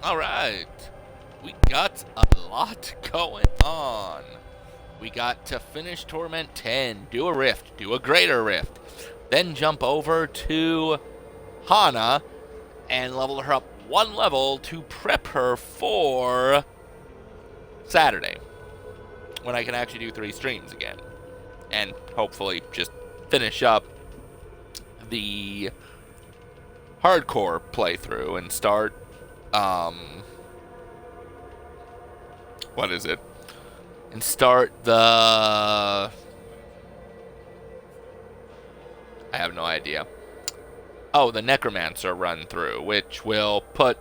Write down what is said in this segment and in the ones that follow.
Alright. We got a lot going on. We got to finish Torment 10, do a rift, do a greater rift, then jump over to Hana and level her up one level to prep her for Saturday, when I can actually do 3 streams again. And hopefully just finish up the hardcore playthrough and start, what is it? And start the... I have no idea. Oh, the Necromancer run through, which will put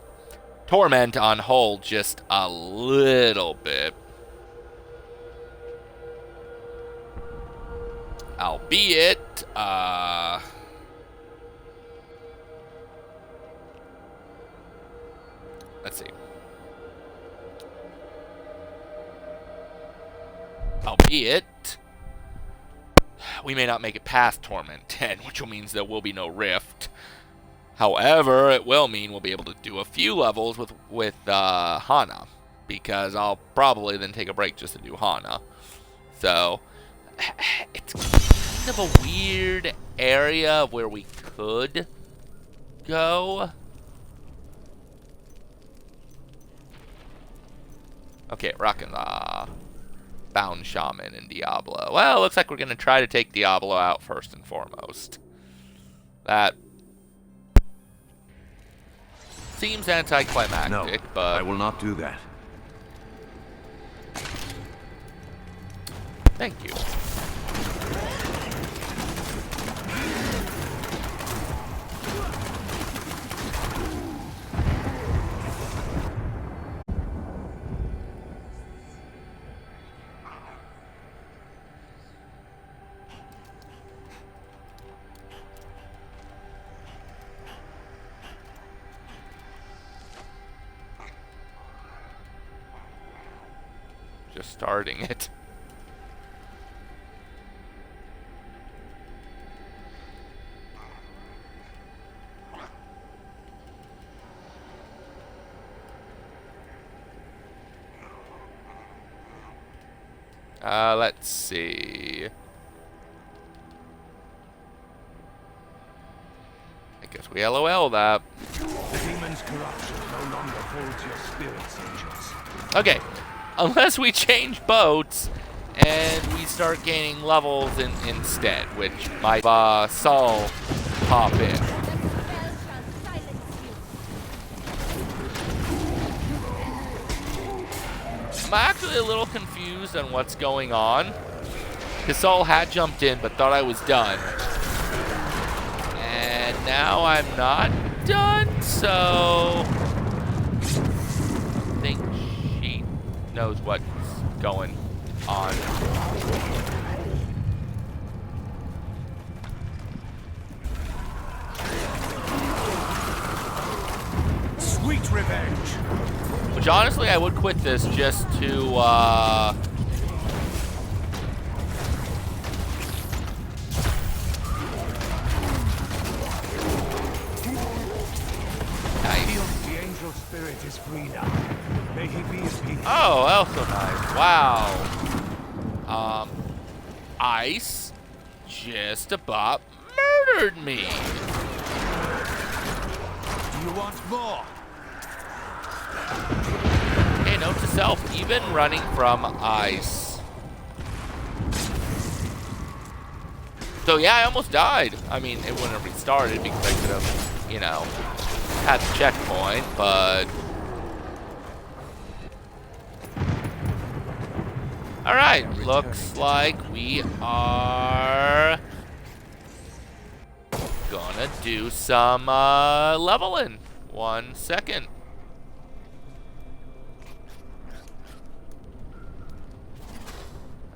Torment on hold just a little bit. Albeit, let's see. Albeit, we may not make it past Torment 10, which will mean there will be no rift. However, it will mean we'll be able to do a few levels with Hana, because I'll probably then take a break just to do Hana. So, it's kind of a weird area where we could go. Okay, rocking the Bound Shaman and Diablo. Well, looks like we're going to try to take Diablo out first and foremost. That seems anticlimactic, no, but... I will not do that. Thank you. Just starting it. Let's see. I guess we LOL that. The demon's corruption no longer holds your spirits, angels. Okay, unless we change boats and we start gaining levels instead, which might Saul pop in. I'm actually a little confused on what's going on, because Saul had jumped in but thought I was done, and now I'm not done, so I think she knows what's going on. Sweet revenge. Which honestly, I would quit this just to, The angel spirit is free now. May he be at peace. oh, also nice. Wow. Ice just about murdered me. Do you want more? Okay, note to self, even running from ice. So yeah, I almost died. I mean, it wouldn't have restarted because I could have, you know, had the checkpoint, but... Alright, looks like we are gonna do some leveling. 1 second.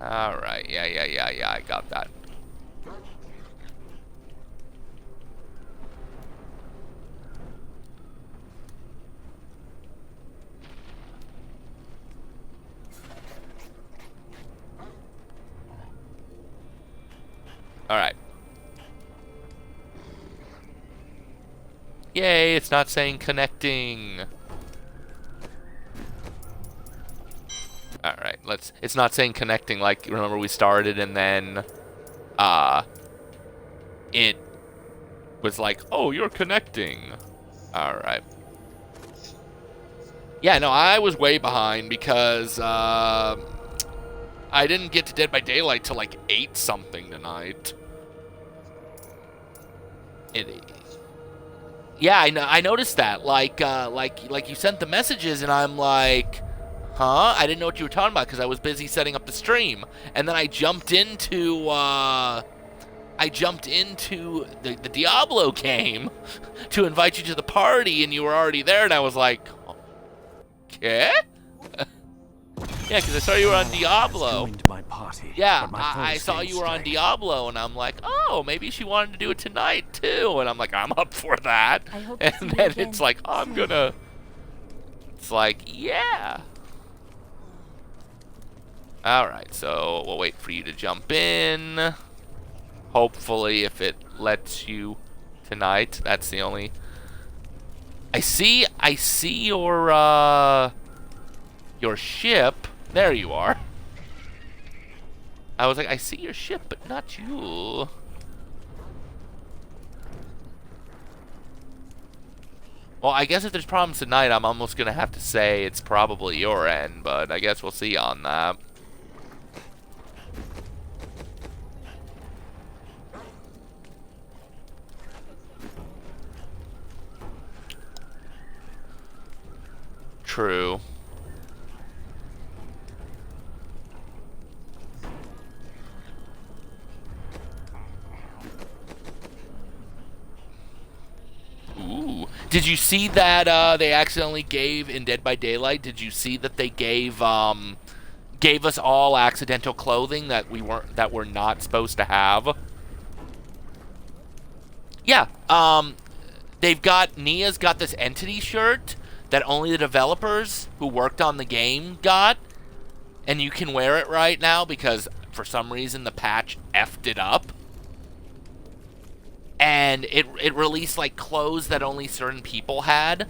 Alright, yeah, I got that. Alright. Yay, it's not saying connecting. It's not saying connecting like, remember we started and then it was like, oh, you're connecting. Alright. Yeah, no, I was way behind because I didn't get to Dead by Daylight till like 8 something tonight. Yeah, I noticed that. Like you sent the messages, and I'm like, huh? I didn't know what you were talking about because I was busy setting up the stream, and then I jumped into the Diablo game to invite you to the party, and you were already there, and I was like, okay. Yeah, because I saw you were on Diablo. My party, yeah, I saw you were on Diablo, and I'm like, oh, maybe she wanted to do it tonight, too. And I'm like, I'm up for that. And then it's like, oh, I'm gonna... It's like, yeah. Alright, so we'll wait for you to jump in. Hopefully, if it lets you tonight. That's the only... I see your ship. There you are. I was like, I see your ship, but not you. Well, I guess if there's problems tonight, I'm almost going to have to say it's probably your end, but I guess we'll see on that. True. Ooh. Did you see that they accidentally gave in Dead by Daylight? Did you see that they gave us all accidental clothing that we're not supposed to have? Yeah. Nia's got this entity shirt that only the developers who worked on the game got, and you can wear it right now because for some reason the patch effed it up. And it released like clothes that only certain people had.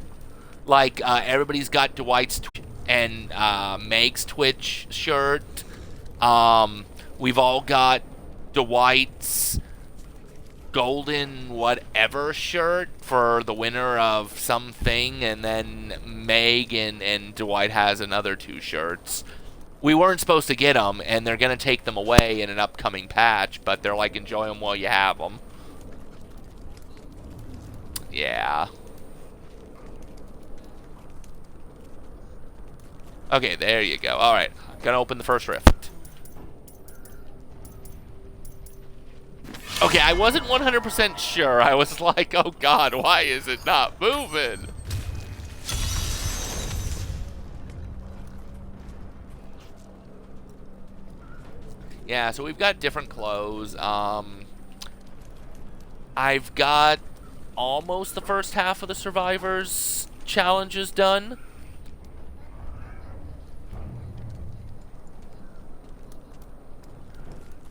Like everybody's got Dwight's and Meg's Twitch shirt. We've all got Dwight's golden whatever shirt for the winner of something, and then Meg and Dwight has another 2 shirts. We weren't supposed to get them, and they're going to take them away in an upcoming patch, but they're like, enjoy them while you have them. Yeah. Okay, there you go. Alright, gonna open the first rift. Okay, I wasn't 100% sure. I was like, oh god, why is it not moving? Yeah, so we've got different clothes. I've got almost the first half of the Survivors challenges done.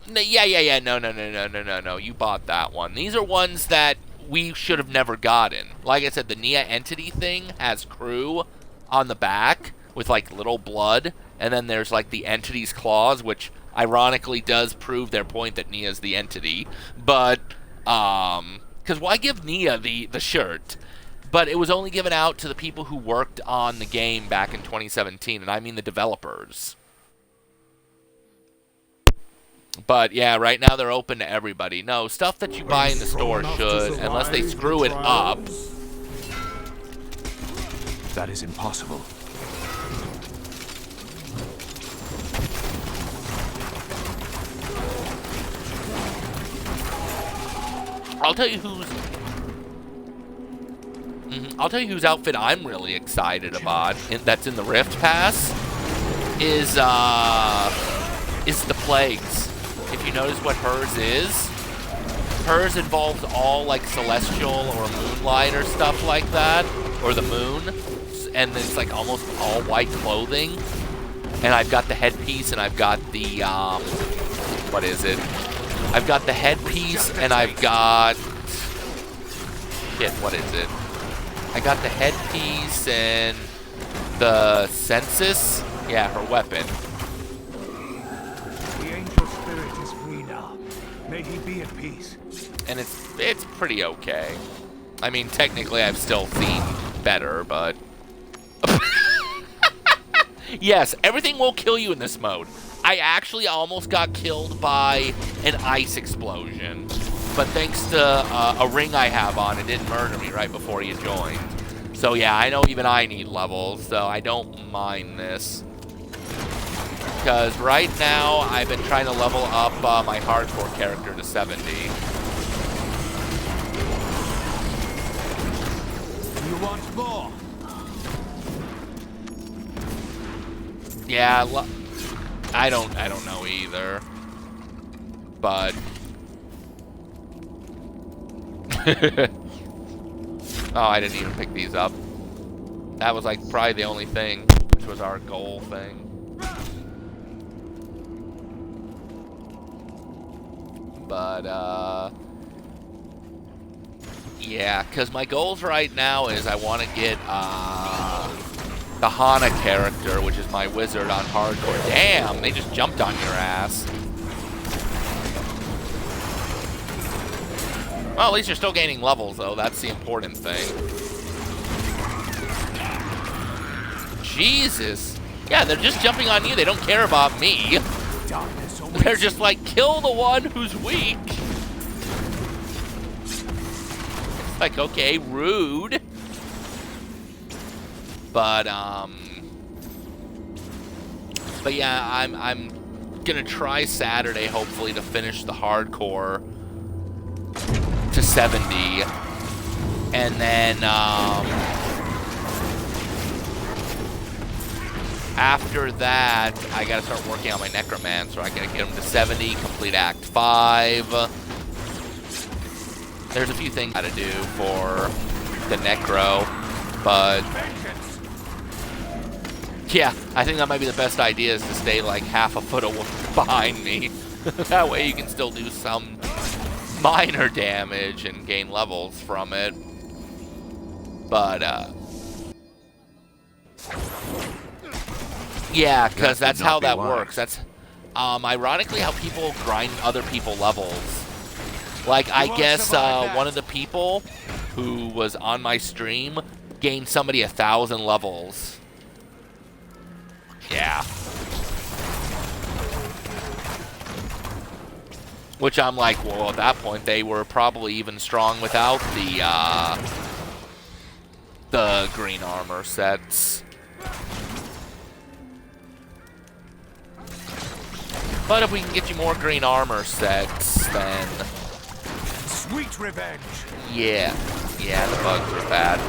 Yeah. No. You bought that one. These are ones that we should have never gotten. Like I said, the Nia entity thing has crew on the back with like little blood, and then there's like the entity's claws, which ironically does prove their point that Nia's the entity. But because why give Nia the shirt? But it was only given out to the people who worked on the game back in 2017, and I mean the developers. But yeah, right now they're open to everybody. No, stuff that you buy in the store should, unless they screw it up. That is impossible. I'll tell you whose outfit I'm really excited about, that's in the Rift Pass, is the Plagues. If you notice what hers involves all like celestial or moonlight or stuff like that, or the moon, and it's like almost all white clothing. And I've got the headpiece, and I've got the what is it? I've got the headpiece, and I've got what is it? I got the headpiece and the census. Yeah, her weapon. he be at peace. And it's pretty okay. I mean, technically, I've still seen better, but yes, everything will kill you in this mode. I actually almost got killed by an ice explosion, but thanks to a ring I have on, it didn't murder me right before you joined. So yeah, I know even I need levels, so I don't mind this. Because right now, I've been trying to level up my hardcore character to 70. You want more? Yeah, I don't know either. But oh, I didn't even pick these up. That was like probably the only thing, which was our goal thing. But yeah, because my goals right now is I want to get the Hana character, which is my wizard on hardcore. Damn, they just jumped on your ass. Well, at least you're still gaining levels, though. That's the important thing. Jesus. Yeah, they're just jumping on you. They don't care about me. They're just like, kill the one who's weak. It's like, okay, rude. But yeah, I'm gonna try Saturday, hopefully, to finish the hardcore to 70, and then after that, I gotta start working on my necromancer. I gotta get him to 70, complete Act 5. There's a few things I gotta do for the necro, but yeah, I think that might be the best idea, is to stay like half a foot behind me. That way you can still do some minor damage and gain levels from it. But yeah, because that's how that works. That's ironically how people grind other people levels. Like, I guess one of the people who was on my stream gained somebody 1,000 levels. Yeah. Which I'm like, well, at that point, they were probably even strong without the green armor sets. But if we can get you more green armor sets, then Sweet revenge. yeah, the bugs are bad.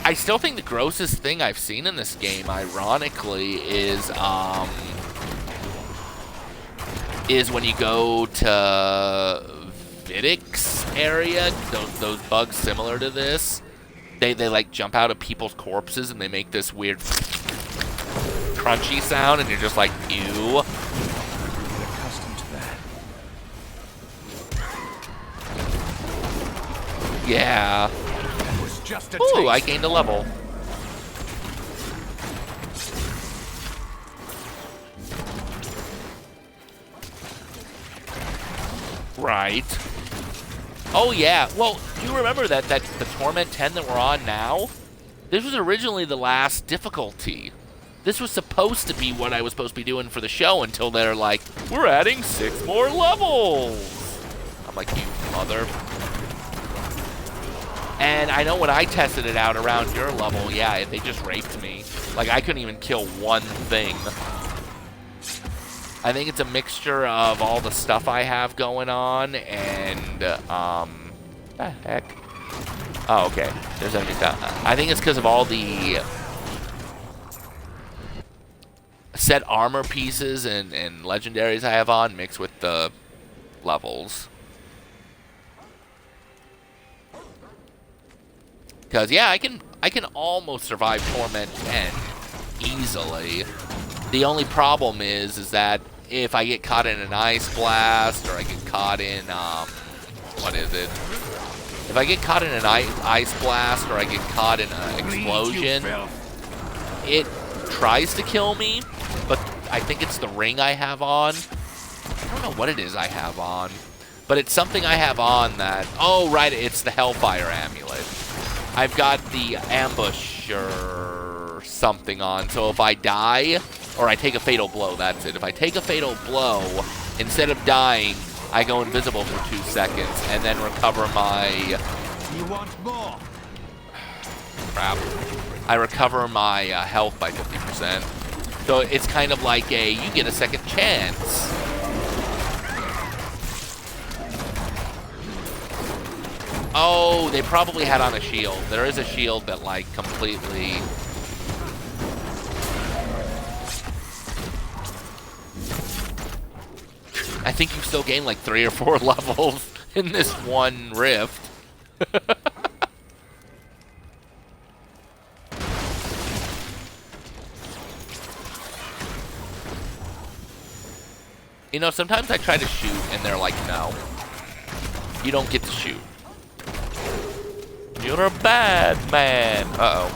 I still think the grossest thing I've seen in this game, ironically, is when you go to Vidic's area. Those bugs similar to this, they like jump out of people's corpses and they make this weird crunchy sound, and you're just like, ew. Accustomed to that. Yeah. That was just a Ooh, taste. I gained a level. Right. Oh yeah. Well, do you remember that the Torment 10 that we're on now? This was originally the last difficulty. This was supposed to be what I was supposed to be doing for the show until they're like, we're adding 6 more levels. I'm like, you mother. And I know when I tested it out around your level, yeah, they just raped me. Like, I couldn't even kill one thing. I think it's a mixture of all the stuff I have going on and, the heck? Oh, okay. There's enemies down. I think it's because of all the set armor pieces and legendaries I have on mixed with the levels. Because, yeah, I can almost survive Torment 10 easily. The only problem is that if I get caught in an ice blast, or I get caught in, what is it? If I get caught in an ice blast, or I get caught in an explosion, it tries to kill me, but I think it's the ring I have on. I don't know what it is I have on. But it's something I have on that... Oh, right, it's the Hellfire Amulet. I've got the ambush or something on, so if I die, or I take a fatal blow, that's it. If I take a fatal blow, instead of dying, I go invisible for 2 seconds, and then recover my... You want more? Crap. I recover my health by 50%. So it's kind of like a, you get a second chance. Oh, they probably had on a shield. There is a shield that, like, completely... I think you still gain, like, 3 or 4 levels in this one rift. You know, sometimes I try to shoot, and they're like, no. You don't get to shoot. You're a bad man. Uh-oh.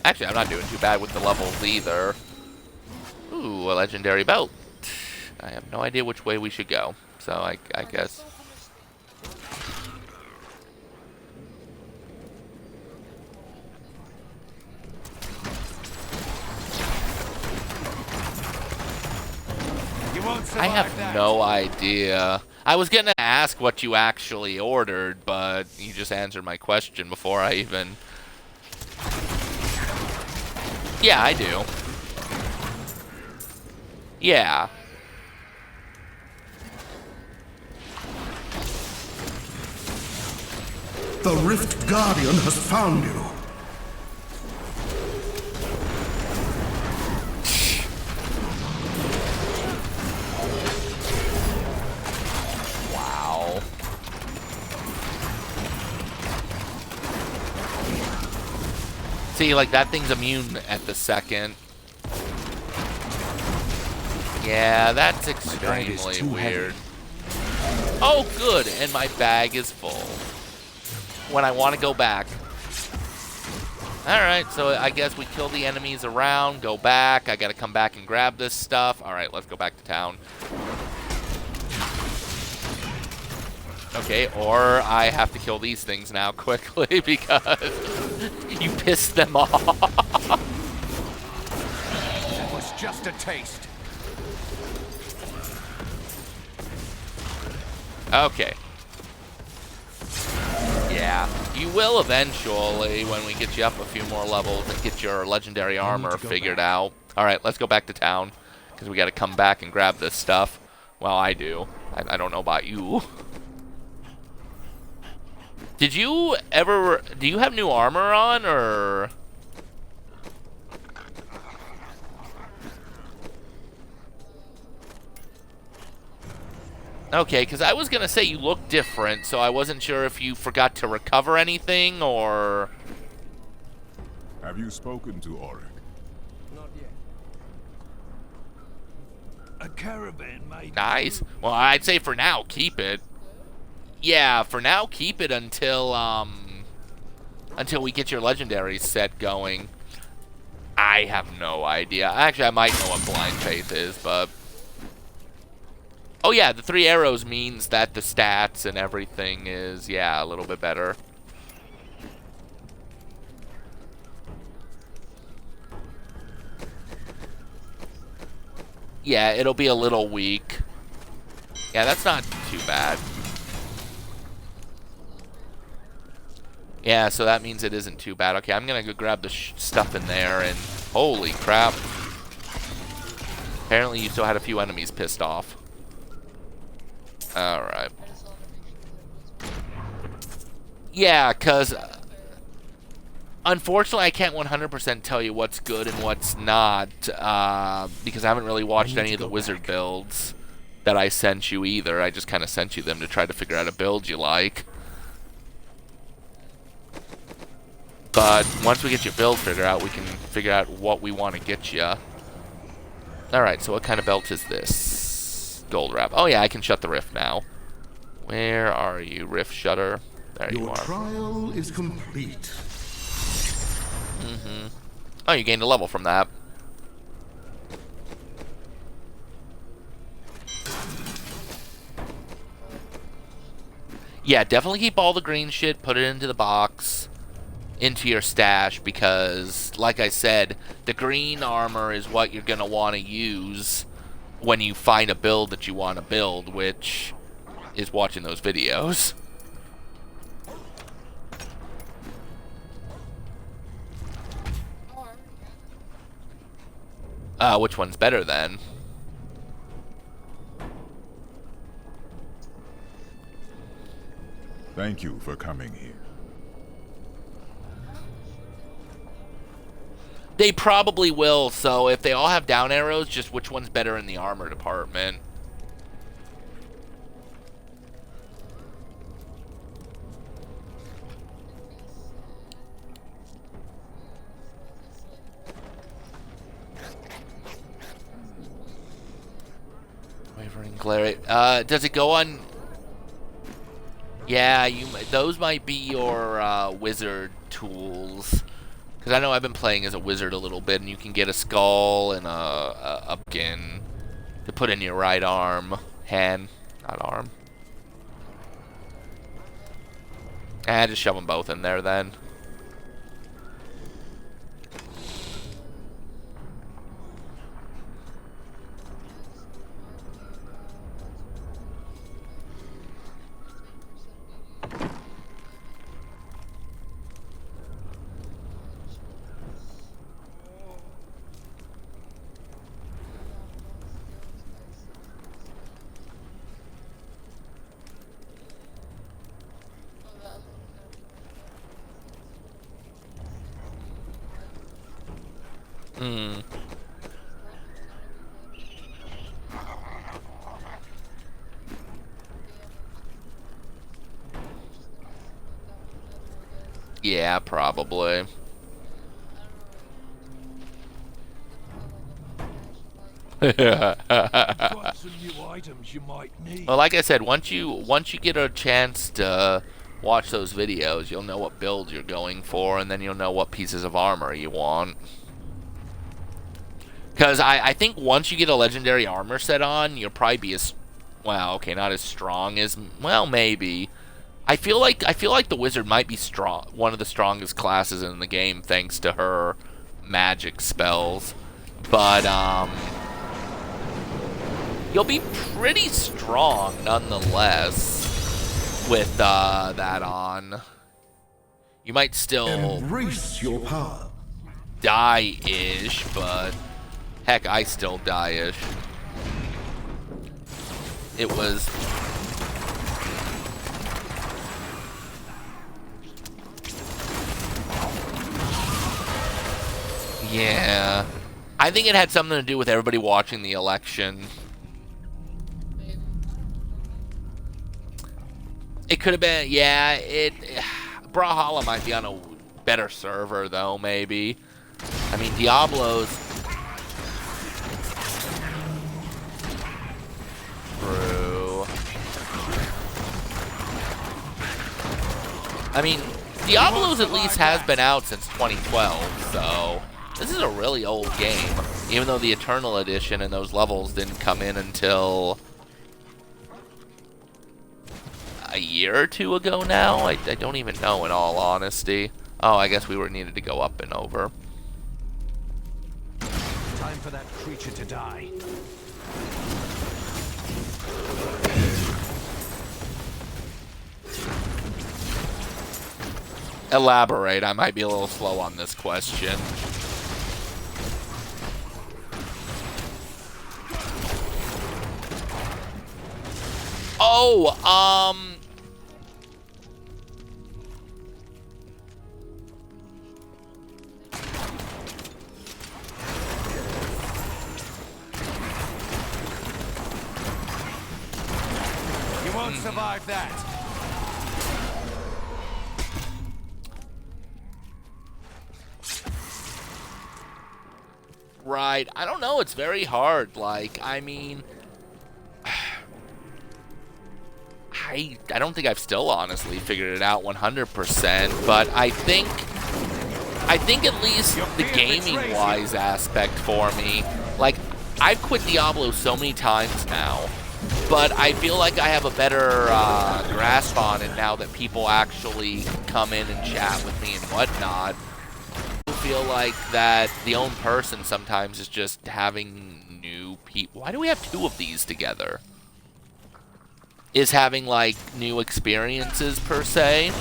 Actually, I'm not doing too bad with the levels either. Ooh, a legendary belt. I have no idea which way we should go, so I guess... I have no idea. I was gonna ask what you actually ordered, but you just answered my question before I even... Yeah, I do. Yeah. The Rift Guardian has found you. Wow. See, like, that thing's immune at the second. Yeah, that's extremely weird. Oh, good, and my bag is full. When I want to go back. Alright, so I guess we kill the enemies around, go back. I gotta come back and grab this stuff. Alright, let's go back to town. Okay, or I have to kill these things now quickly because you pissed them off. That was just a taste. Okay. Yeah, you will eventually when we get you up a few more levels and get your legendary armor figured out. Alright, let's go back to town because we got to come back and grab this stuff. Well, I do. I don't know about you. Did you ever... Do you have new armor on, or... Okay, because I was going to say you look different, so I wasn't sure if you forgot to recover anything, or... Have you spoken to Aurian? Not yet. A caravan might... Nice. Well, I'd say for now, keep it. Yeah, for now, keep it until we get your legendary set going. I have no idea. Actually, I might know what blind faith is, but... Oh yeah, the 3 arrows means that the stats and everything is, yeah, a little bit better. Yeah, it'll be a little weak. Yeah, that's not too bad. Yeah, so that means it isn't too bad. Okay, I'm gonna go grab the stuff in there, and holy crap. Apparently you still had a few enemies pissed off. Alright. Yeah, because... unfortunately, I can't 100% tell you what's good and what's not, because I haven't really watched any of the wizard builds that I sent you either. I just kind of sent you them to try to figure out a build you like. But once we get your build figured out, we can figure out what we want to get you. Alright, so what kind of belt is this? Gold wrap. Oh yeah, I can shut the rift now. Where are you, Rift Shutter? There you Your are. trial is complete. Oh, you gained a level from that. Yeah, definitely keep all the green shit, put it into the box, into your stash, because, like I said, the green armor is what you're going to want to use when you find a build that you want to build, which is watching those videos. Which one's better then? Thank you for coming here. They probably will, so if they all have down arrows, just which one's better in the armor department. Wavering glare. Does it go on? Yeah, those might be your wizard tools. Because I know I've been playing as a wizard a little bit, and you can get a skull and a skin to put in your right arm. Hand, not arm. Just shove them both in there then. Yeah, probably. Got some new items you might need. Well, like I said, once you get a chance to watch those videos, you'll know what build you're going for, and then you'll know what pieces of armor you want. Because I think once you get a legendary armor set on, you'll probably be as, well, okay, not as strong as, well, maybe. I feel like the wizard might be one of the strongest classes in the game thanks to her magic spells. But you'll be pretty strong nonetheless with that on. You might still Embrace your power. die-ish, but heck, I still die-ish. It was... Yeah. I think it had something to do with everybody watching the election. It could have been, yeah, Brawlhalla might be on a better server, though, maybe. I mean, Diablo's... True. I mean, Diablo's at least has been out since 2012, so... This is a really old game, even though the Eternal Edition and those levels didn't come in until a year or two ago now. I don't even know, in all honesty. Oh, I guess we needed to go up and over. Time for that creature to die. Elaborate. I might be a little slow on this question. Oh, You won't survive that. right. I don't know. It's very hard. Like, I mean... I don't think I've still honestly figured it out 100%, but I think at least the gaming-wise aspect for me, like, I've quit Diablo so many times now, but I feel like I have a better grasp on it now that people actually come in and chat with me and whatnot. I feel like that the own person sometimes is just having new people. Why do we have two of these together? Is having, like, new experiences, per se.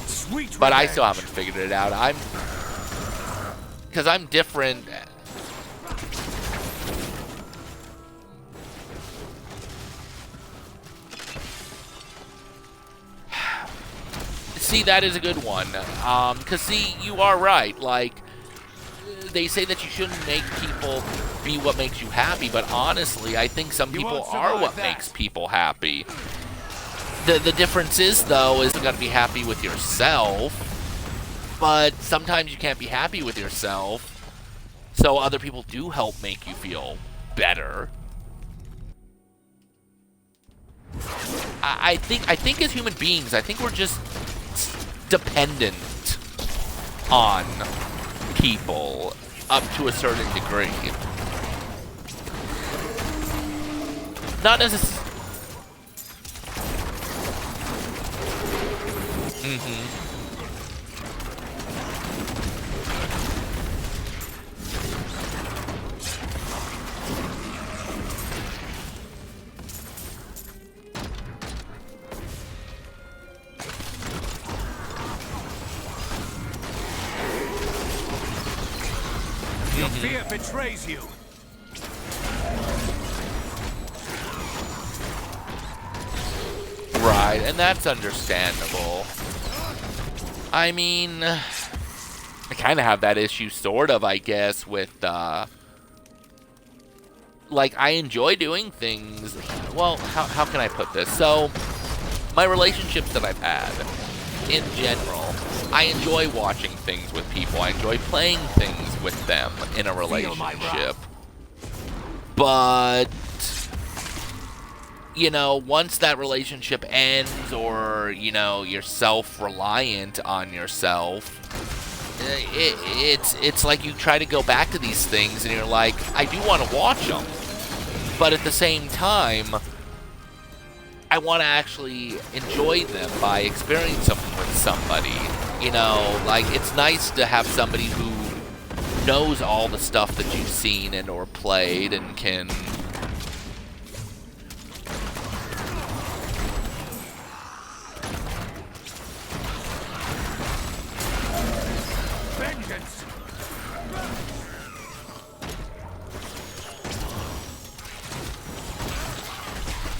Sweet But I revenge. still haven't figured it out. Because I'm different. See, that is a good one. Because, see, you are right. Like, they say that you shouldn't make people be what makes you happy, but honestly, I think some people are what makes people happy. The difference is, though, is you gotta be happy with yourself, but sometimes you can't be happy with yourself, so other people do help make you feel better. I think as human beings, I think we're just dependent on people up to a certain degree. Not necessarily. Your fear betrays you. Right, and that's understandable. I mean, I kind of have that issue, sort of, I guess, with, like, I enjoy doing things. Well, how can I put this? So, my relationships that I've had, in general, I enjoy watching things with people. I enjoy playing things with them in a relationship. But, you know, once that relationship ends, or, you know, you're self-reliant on yourself, it's like you try to go back to these things and you're like, I do want to watch them, but at the same time, I want to actually enjoy them by experiencing them with somebody. You know, like, it's nice to have somebody who knows all the stuff that you've seen and or played and can Vengeance.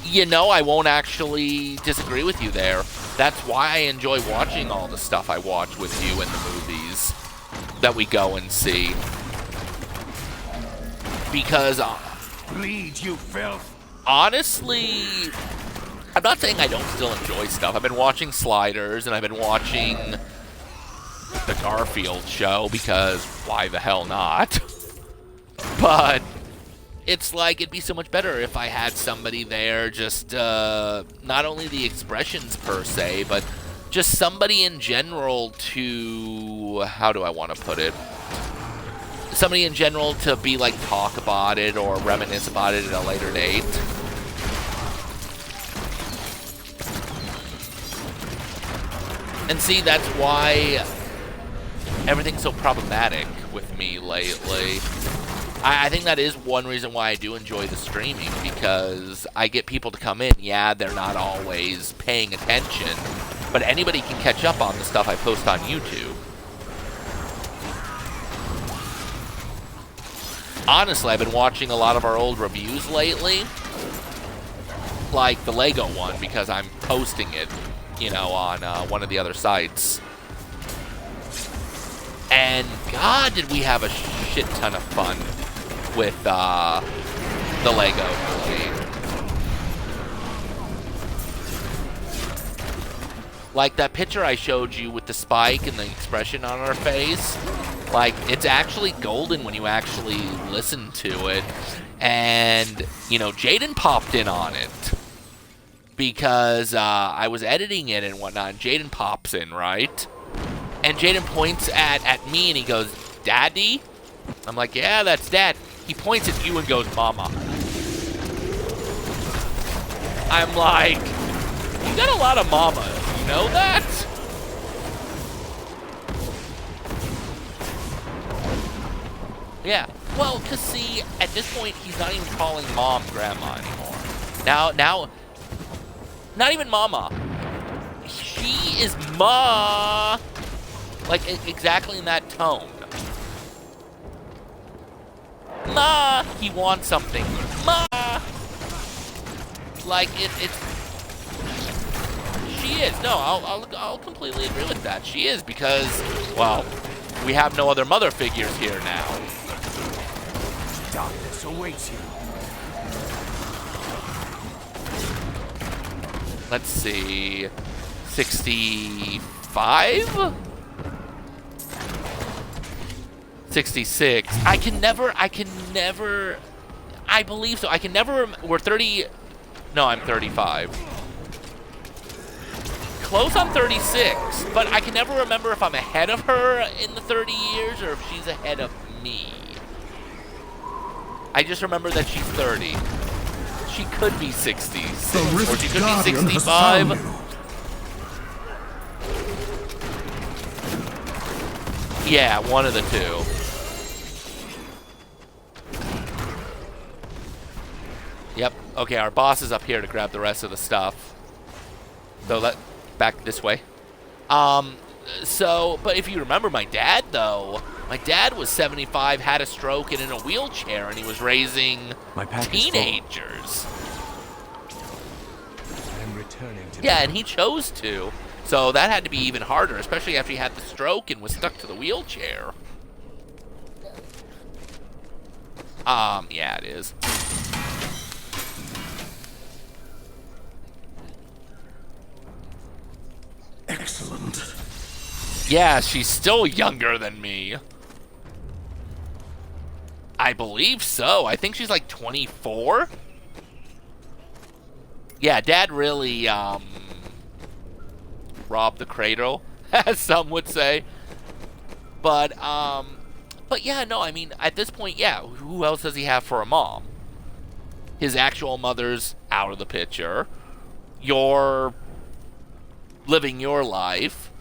You know, I won't actually disagree with you there. That's why I enjoy watching all the stuff I watch with you in the movies that we go and see. Because, Bleed, you filth. honestly, I'm not saying I don't still enjoy stuff. I've been watching Sliders, and I've been watching the Garfield show, because why the hell not? But it's like, it'd be so much better if I had somebody there, just, not only the expressions per se, but just somebody in general to, how do I want to put it? Somebody in general to be like, talk about it or reminisce about it at a later date. And see, that's why everything's so problematic with me lately. I think that is one reason why I do enjoy the streaming, because I get people to come in. Yeah, they're not always paying attention, but anybody can catch up on the stuff I post on YouTube. Honestly, I've been watching a lot of our old reviews lately, like the Lego one, because I'm posting it, you know, on one of the other sites. And God, did we have a shit ton of fun with the Lego movie. Like that picture I showed you with the spike and the expression on her face, like, it's actually golden when you actually listen to it. And, you know, Jaden popped in on it. because I was editing it and whatnot, and Jaden pops in, right? And Jaden points at me and he goes, Daddy? I'm like, yeah, that's Dad. He points at you and goes, Mama. I'm like, you got a lot of mamas, you know that? Yeah, well, cause see, at this point, he's not even calling Mom Grandma anymore. Now, not even Mama. She is Ma. Like, exactly in that tone. Ma, he wants something. Ma. Like, it's... She is. No, I'll completely agree with that. She is because, well, we have no other mother figures here now. Darkness awaits you. Let's see, 65? 66. I can never, I believe so. I can never, we're 30, no, I'm 35. Close on 36, but I can never remember if I'm ahead of her in the 30 years or if she's ahead of me. I just remember that she's 30. She could be 60, or she could be 65. Yeah, one of the two. Yep. Okay, our boss is up here to grab the rest of the stuff. So back this way. So, but if you remember my dad, though, my dad was 75, had a stroke, and in a wheelchair, and he was raising teenagers. I'm returning to Yeah, and he chose to. So that had to be even harder, especially after he had the stroke and was stuck to the wheelchair. Yeah, it is. Excellent. Yeah, she's still younger than me. I believe so. I think she's like 24. Yeah, Dad really, robbed the cradle, as some would say. But yeah, no, I mean, at this point, yeah, who else does he have for a mom? His actual mother's out of the picture. You're living your life.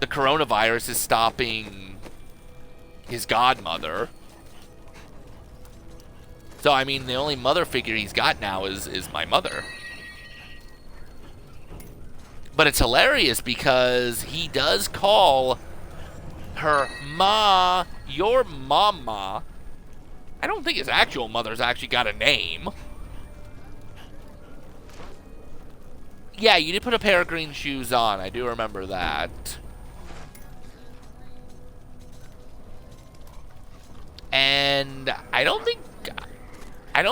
The coronavirus is stopping his godmother. So, I mean, the only mother figure he's got now is my mother. But it's hilarious because he does call her Ma, your mama. I don't think his actual mother's actually got a name. Yeah, you did put a pair of green shoes on. I do remember that. And I don't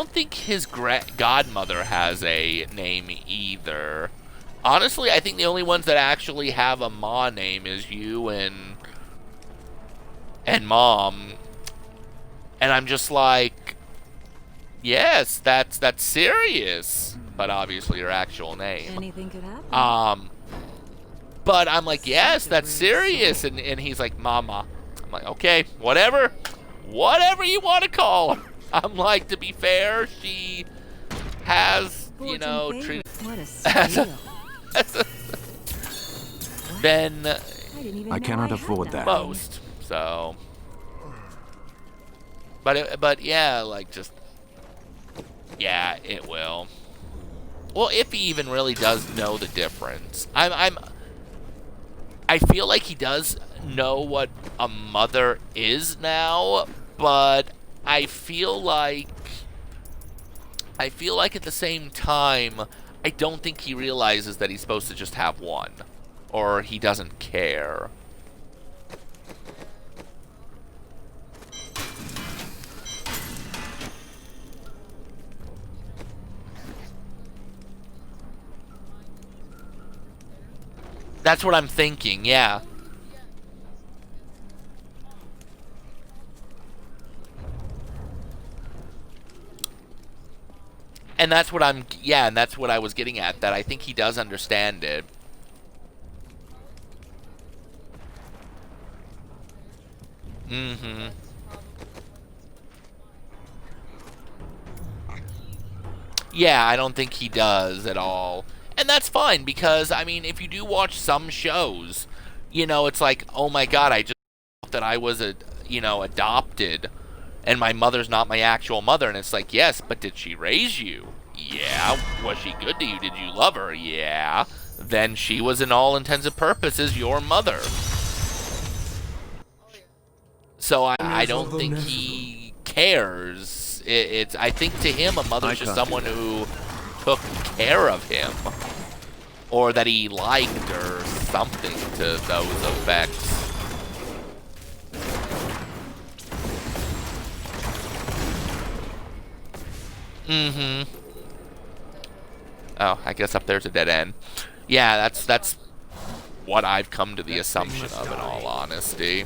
think his godmother has a name either. Honestly, I think the only ones that actually have a Ma name is you and Mom. And I'm just like, yes, that's serious. But obviously your actual name. Anything could happen. But I'm like, yes, that's serious. And he's like, Mama. I'm like, okay, whatever you want to call her. I'm like, to be fair, she has, you know, treated What a steal. then I cannot afford that. most. So, but yeah, like just, yeah, it will. Well, if he even really does know the difference, I feel like he does know what a mother is now, but I feel like at the same time, I don't think he realizes that he's supposed to just have one, or he doesn't care. That's what I'm thinking, yeah. And that's what and that's what I was getting at, that I think he does understand it. Mm-hmm. Yeah, I don't think he does at all. And that's fine, because, I mean, if you do watch some shows, you know, it's like, oh my god, I just thought that I was, adopted, and my mother's not my actual mother. And it's like, yes, but did she raise you? Yeah. Was she good to you? Did you love her? Yeah. Then she was, in all intents and purposes, your mother. So I don't think he cares. I think to him, a mother's just someone who took care of him, or that he liked, or something to those effects. Mm-hmm. Oh, I guess up there's a dead end. Yeah, that's what I've come to the assumption of, in all honesty.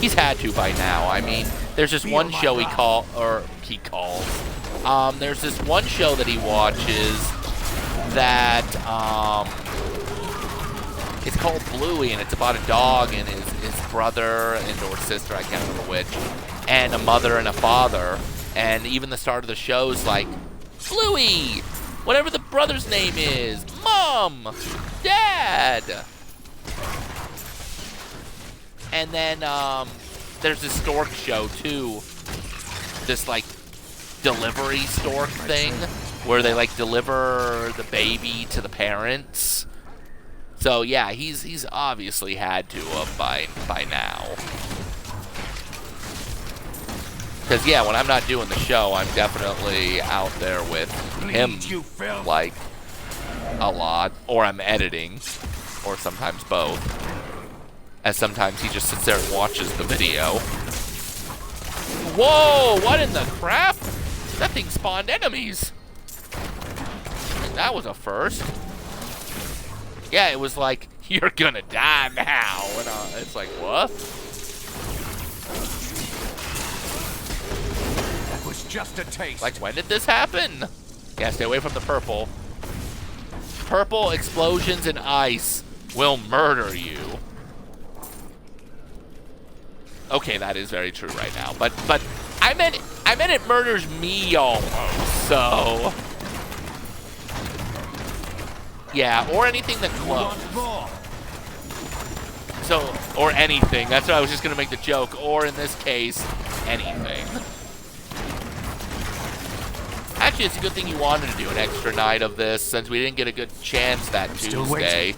He's had to by now. I mean, there's this one show he calls. There's this one show that he watches that, it's called Bluey, and it's about a dog and his brother or sister, I can't remember which, and a mother and a father. And even the start of the show's like, Bluey, whatever the brother's name is, Mom, Dad. And then, there's this stork show, too. This, like, delivery stork thing, where they, like, deliver the baby to the parents. So, yeah, he's obviously had to have by now. Because, yeah, when I'm not doing the show, I'm definitely out there with him, like, a lot. Or I'm editing, or sometimes both. As sometimes he just sits there and watches the video. Whoa, what in the crap? That thing spawned enemies. That was a first. Yeah, it was like, you're gonna die now. And it's like, what? That was just a taste. Like, when did this happen? Yeah, stay away from the purple. Purple explosions and ice will murder you. Okay, that is very true right now, but I meant it murders me almost. So yeah, or anything that glows. So, or anything. That's what I was just gonna make the joke. Or in this case, anything. Actually, it's a good thing you wanted to do an extra night of this, since we didn't get a good chance that Tuesday.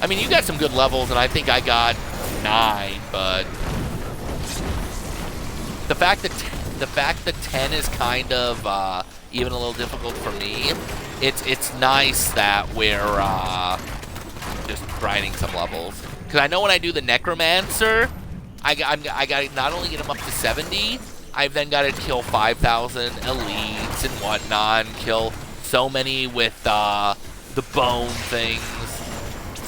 I mean, you got some good levels, and I think I got 9, but the fact that 10 is kind of even a little difficult for me, it's nice that we're just grinding some levels. Because I know when I do the Necromancer, I got to not only get him up to 70, I've then got to kill 5,000 elites and whatnot, and kill so many with the bone things.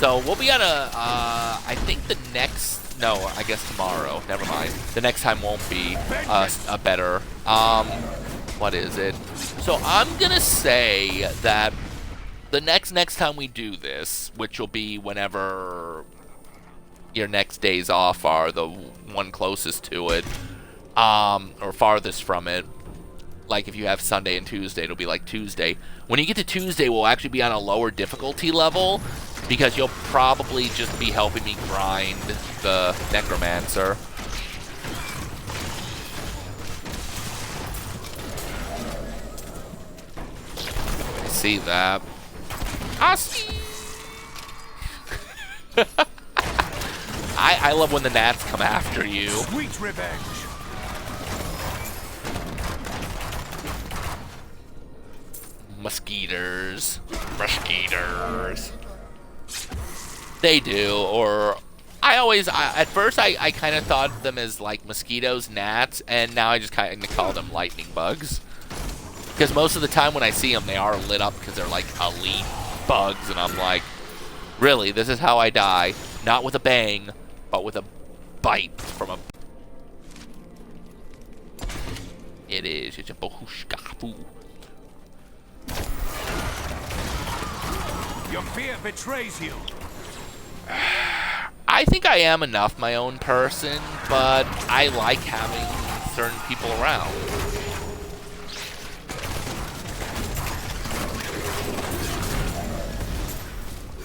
So we'll be on I think the next. No, I guess tomorrow. Never mind. The next time won't be a better. What is it? So I'm gonna say that the next time we do this, which will be whenever your next days off are, the one closest to it, or farthest from it. Like if you have Sunday and Tuesday, it'll be like Tuesday. When you get to Tuesday, we'll actually be on a lower difficulty level, because you'll probably just be helping me grind the Necromancer. I see that. I see. I love when the gnats come after you. Sweet revenge. Mosquitoes. They do, or at first I kind of thought of them as like mosquitoes, gnats, and now I just kind of call them lightning bugs. Because most of the time when I see them, they are lit up because they're like elite bugs, and I'm like, really, this is how I die? Not with a bang, but with a bite from a... It is. It's a bohushka. Your fear betrays you. I think I am enough my own person, but I like having certain people around.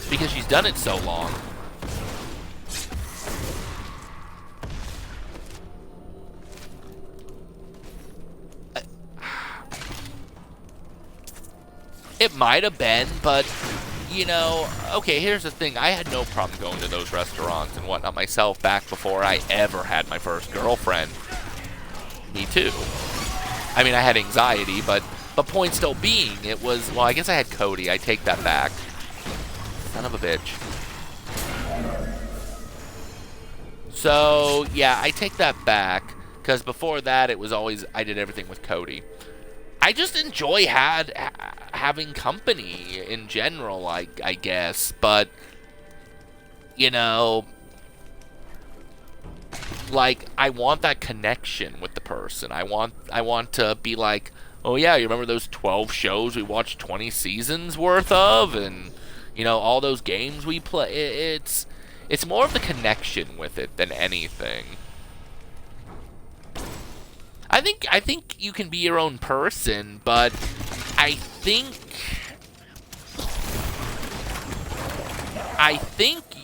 Because she's done it so long. It might have been, but, you know, okay, here's the thing. I had no problem going to those restaurants and whatnot myself back before I ever had my first girlfriend. Me too. I mean, I had anxiety, but point still being, it was, well, I guess I had Cody. I take that back. Son of a bitch. So, yeah, I take that back, because before that, it was always, I did everything with Cody. I just enjoy having company in general, I guess, but, you know, like, I want that connection with the person. I want to be like, oh yeah, you remember those 12 shows we watched 20 seasons worth of, and, you know, all those games we play. It's more of the connection with it than anything. I think you can be your own person, but I think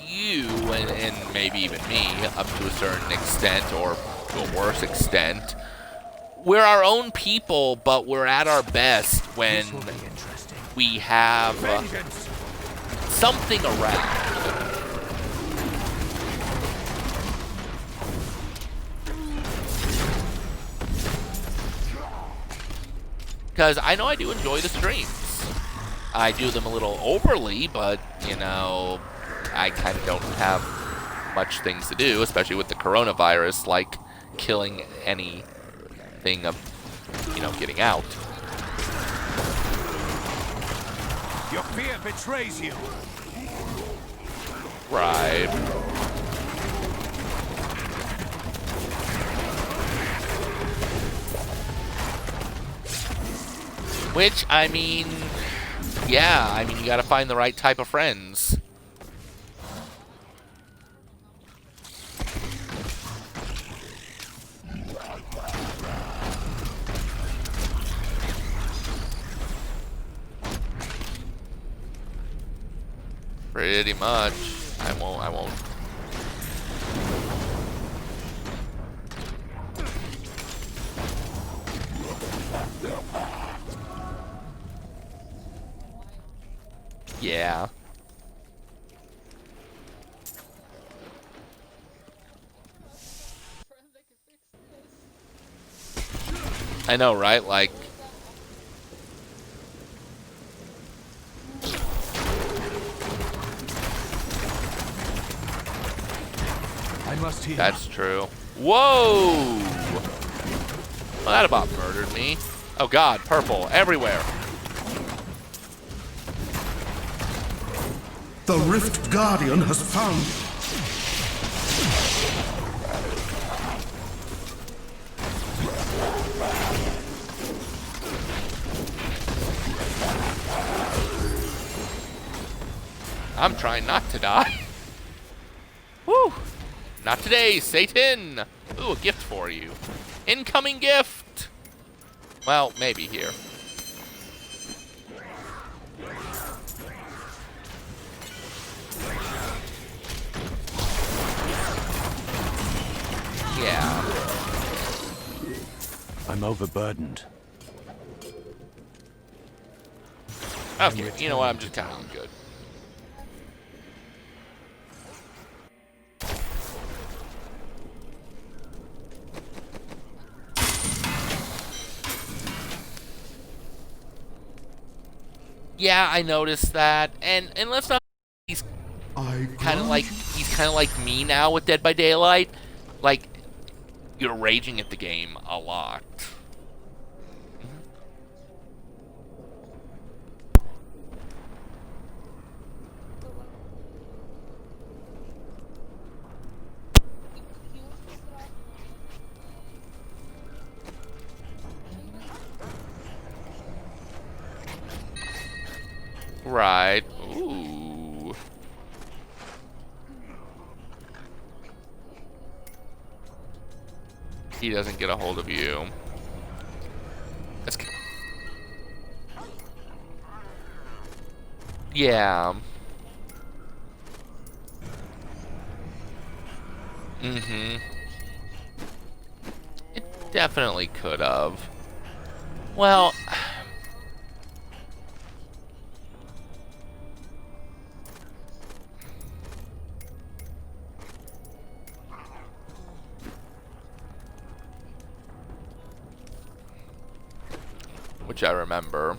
you, and maybe even me, up to a certain extent, or to a worse extent, we're our own people, but we're at our best when we have something around. Because I know I do enjoy the streams. I do them a little overly, but, you know, I kind of don't have much things to do, especially with the coronavirus, like killing anything of, you know, getting out. Your fear betrays you. Right. Which, I mean, yeah, I mean, you gotta find the right type of friends. Pretty much. I won't. Yeah. I know, right? Like, I must heal. that's true. Whoa! Well, that about murdered me. Oh god, purple everywhere. The Rift Guardian has found you. I'm trying not to die. Woo! Not today, Satan! Ooh, a gift for you. Incoming gift! Well, maybe here. Yeah. I'm overburdened. Okay, you know what? I'm just kind of good. Yeah, I noticed that, and let's not. He's kind of like me now with Dead by Daylight. Like, you're raging at the game a lot. Right. Ooh. He doesn't get a hold of you. That's... Yeah. Mm-hmm. It definitely could have. Well... which I remember.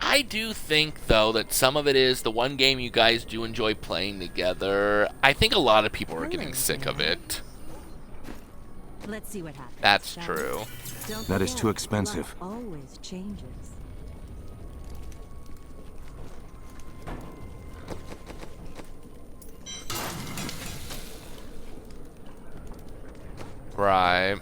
I do think, though, that some of it is the one game you guys do enjoy playing together. I think a lot of people are getting sick of it. Let's see what happens. That's true. Don't That is forget, too expensive. life always changes. Right.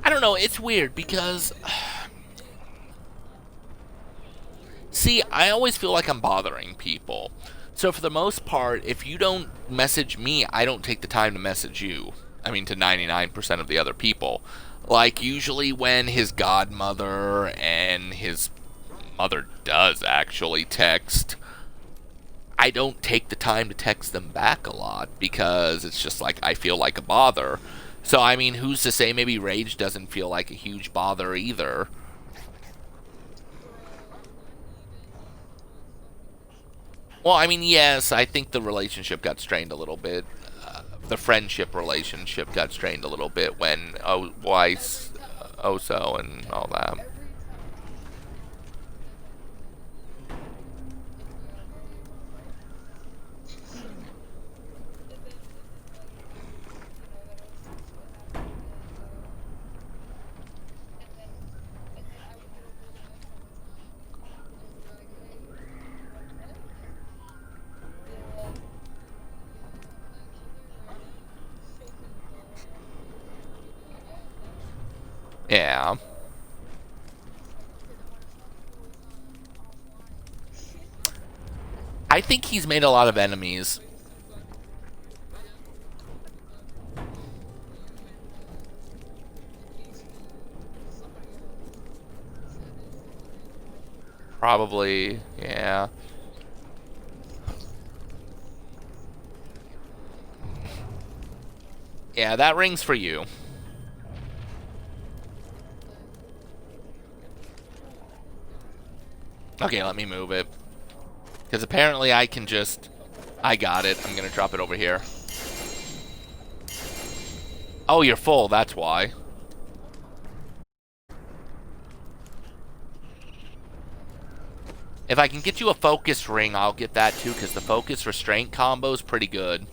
I don't know, it's weird because... See, I always feel like I'm bothering people. So for the most part, if you don't message me, I don't take the time to message you. I mean, to 99% of the other people. Like, usually when his godmother and his mother does actually text, I don't take the time to text them back a lot because it's just like I feel like a bother. So, I mean, who's to say maybe Rage doesn't feel like a huge bother either? Well, I mean, yes, I think the relationship got strained a little bit. The friendship relationship got strained a little bit when Weiss, Oso, and all that. Yeah. I think he's made a lot of enemies. Probably, yeah. Yeah, that ring's for you. Okay, let me move it. Because apparently I can just... I got it. I'm going to drop it over here. Oh, you're full. That's why. If I can get you a focus ring, I'll get that too, because the focus restraint combo is pretty good.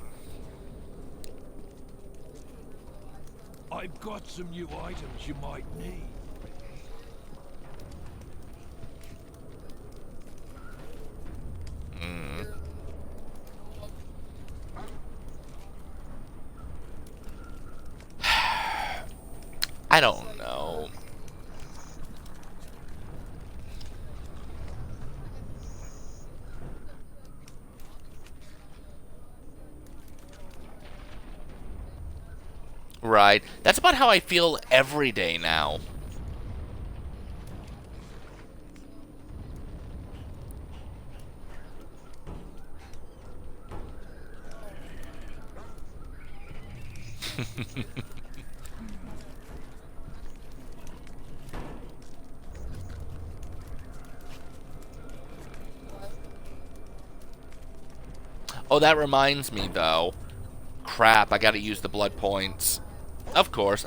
I've got some new items you might need. I don't know. Right. That's about how I feel every day now. Oh, that reminds me, though. Crap, I gotta use the blood points. Of course.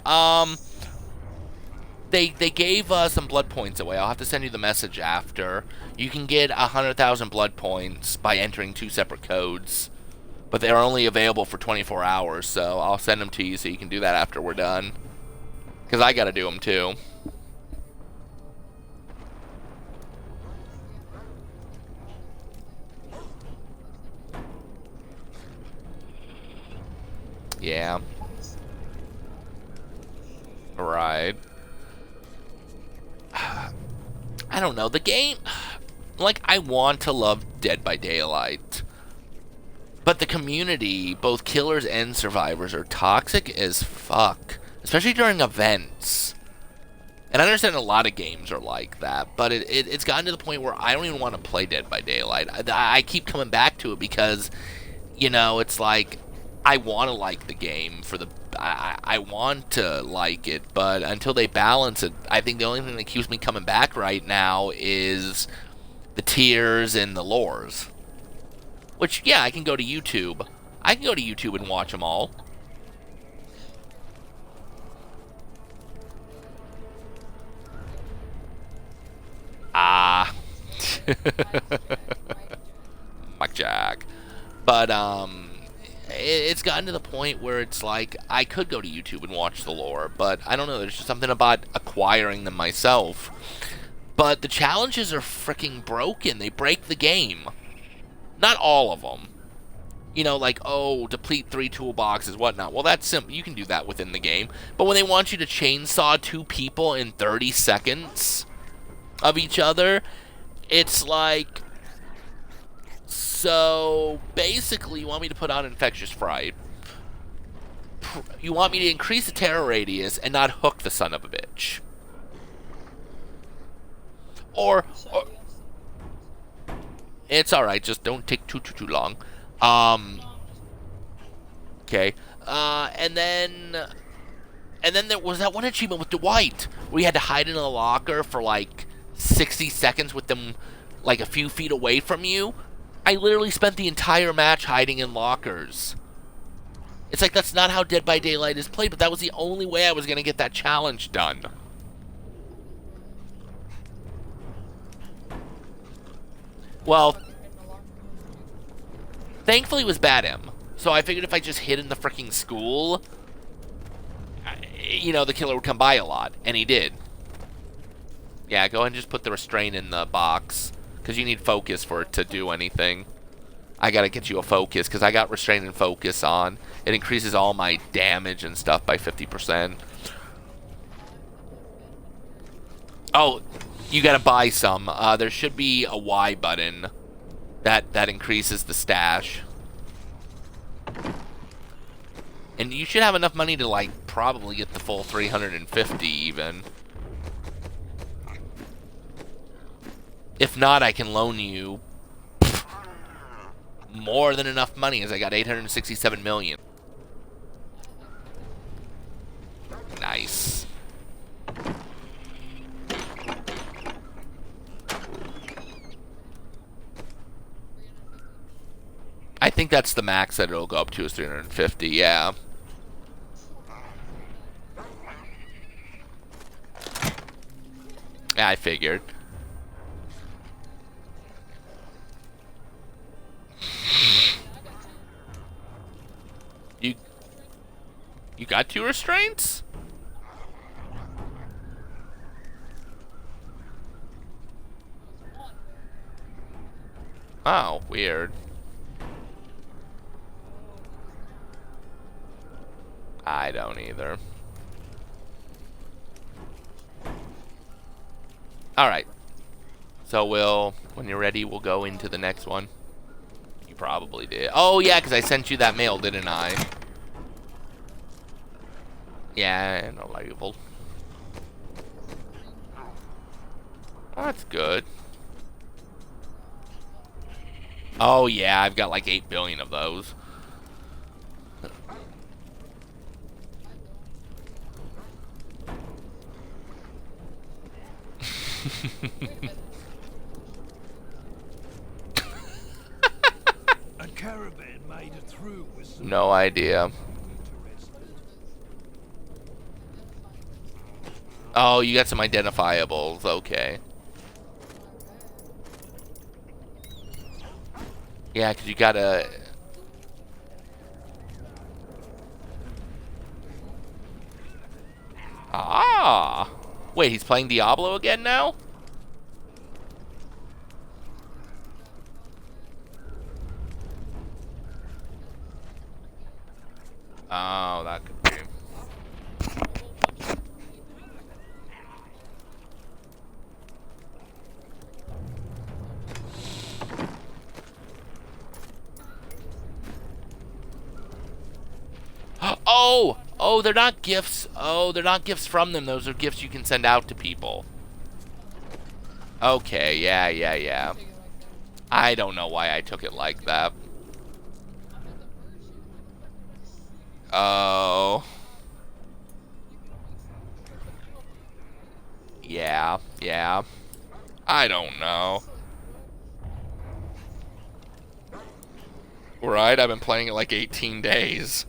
They gave some blood points away. I'll have to send you the message after. You can get 100,000 blood points by entering 2 separate codes. But they're only available for 24 hours, so I'll send them to you so you can do that after we're done. Because I gotta do them, too. Yeah. Right. I don't know. The game... Like, I want to love Dead by Daylight. But the community, both killers and survivors, are toxic as fuck. Especially during events. And I understand a lot of games are like that. But it's gotten to the point where I don't even want to play Dead by Daylight. I keep coming back to it because, you know, it's like... I want to like the game for the... I want to like it, but until they balance it, I think the only thing that keeps me coming back right now is the tiers and the lores. Which, yeah, I can go to YouTube. I can go to YouTube and watch them all. Jack. But, it's gotten to the point where it's like, I could go to YouTube and watch the lore, but I don't know, there's just something about acquiring them myself. But the challenges are freaking broken. They break the game. Not all of them. You know, like, oh, deplete 3 toolboxes, whatnot. Well, that's simple. You can do that within the game. But when they want you to chainsaw 2 people in 30 seconds of each other, it's like... So, basically, you want me to put on Infectious Fright. You want me to increase the terror radius and not hook the son of a bitch. Or it's alright, just don't take too long. Okay. And then there was that one achievement with Dwight, where you had to hide in a locker for, like, 60 seconds with them, like, a few feet away from you. I literally spent the entire match hiding in lockers. It's like, that's not how Dead by Daylight is played, but that was the only way I was going to get that challenge done. Well, thankfully it was Bad M. So I figured if I just hid in the freaking school, you know, the killer would come by a lot. And he did. Yeah, go ahead and just put the restraint in the box. Because you need focus for it to do anything. I gotta get you a focus, because I got restraint and focus on. It increases all my damage and stuff by 50%. Oh, you gotta buy some. There should be a Y button that increases the stash. And you should have enough money to, like, probably get the full 350 even. If not, I can loan you more than enough money, as I got 867 million. Nice. I think that's the max that it'll go up to, is 350, yeah. Yeah, I figured. You got 2 restraints? Oh, weird. I don't either. Alright. So when you're ready, we'll go into the next one. You probably did. Oh, yeah, because I sent you that mail, didn't I? Yeah, no label. Oh, that's good. Oh, yeah, I've got like 8 billion of those. A caravan made it through with some No idea. Oh, you got some identifiables. Okay. Yeah, because you gotta... Ah! Wait, he's playing Diablo again now? Oh, that could be. Oh! Oh, they're not gifts. Oh, they're not gifts from them. Those are gifts you can send out to people. Okay, yeah. I don't know why I took it like that. Oh. Yeah. I don't know. Right, I've been playing it like 18 days.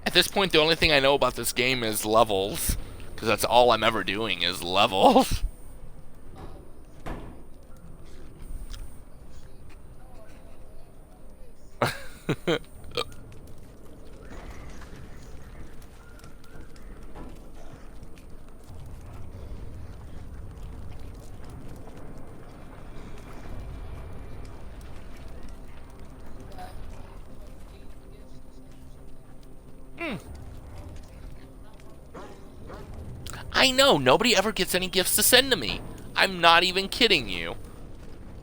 At this point, the only thing I know about this game is levels. Because that's all I'm ever doing is levels. I know, nobody ever gets any gifts to send to me. I'm not even kidding you.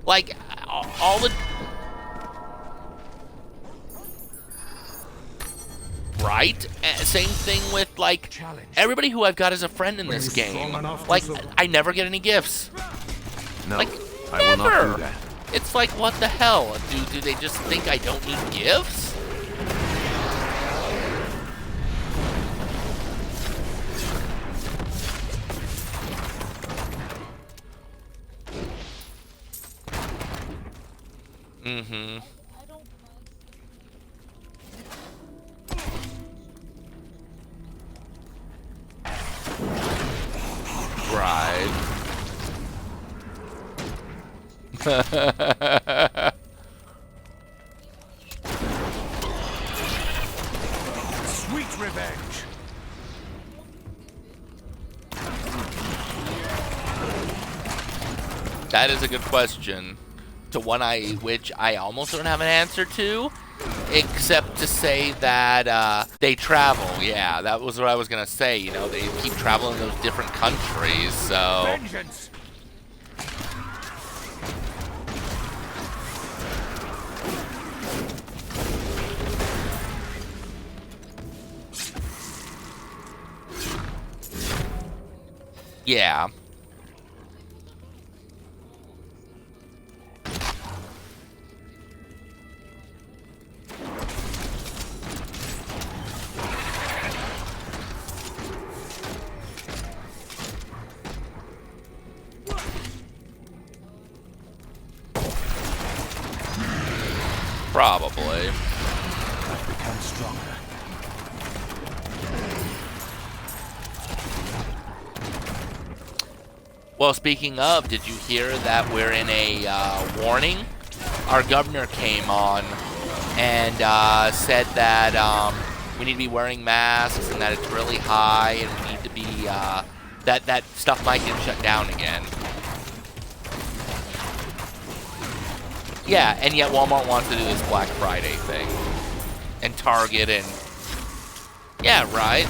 Like, all the... Right? Same thing with, like, everybody who I've got as a friend in this game. Like, I never get any gifts. No, Like, I will not never. do that. It's like, what the hell? Do they just think I don't need gifts? Mm-hmm. Right. Sweet revenge. That is a good question. To one which I almost don't have an answer to, except to say that they travel. Yeah, that was what I was gonna say. You know, they keep traveling those different countries. So. Vengeance. Yeah. Probably. I've become stronger. Well, speaking of, did you hear that we're in a warning? Our governor came on and said that we need to be wearing masks and that it's really high and we need to be, that stuff might get shut down again. Yeah, and yet Walmart wants to do this Black Friday thing. And Target and... Yeah, right.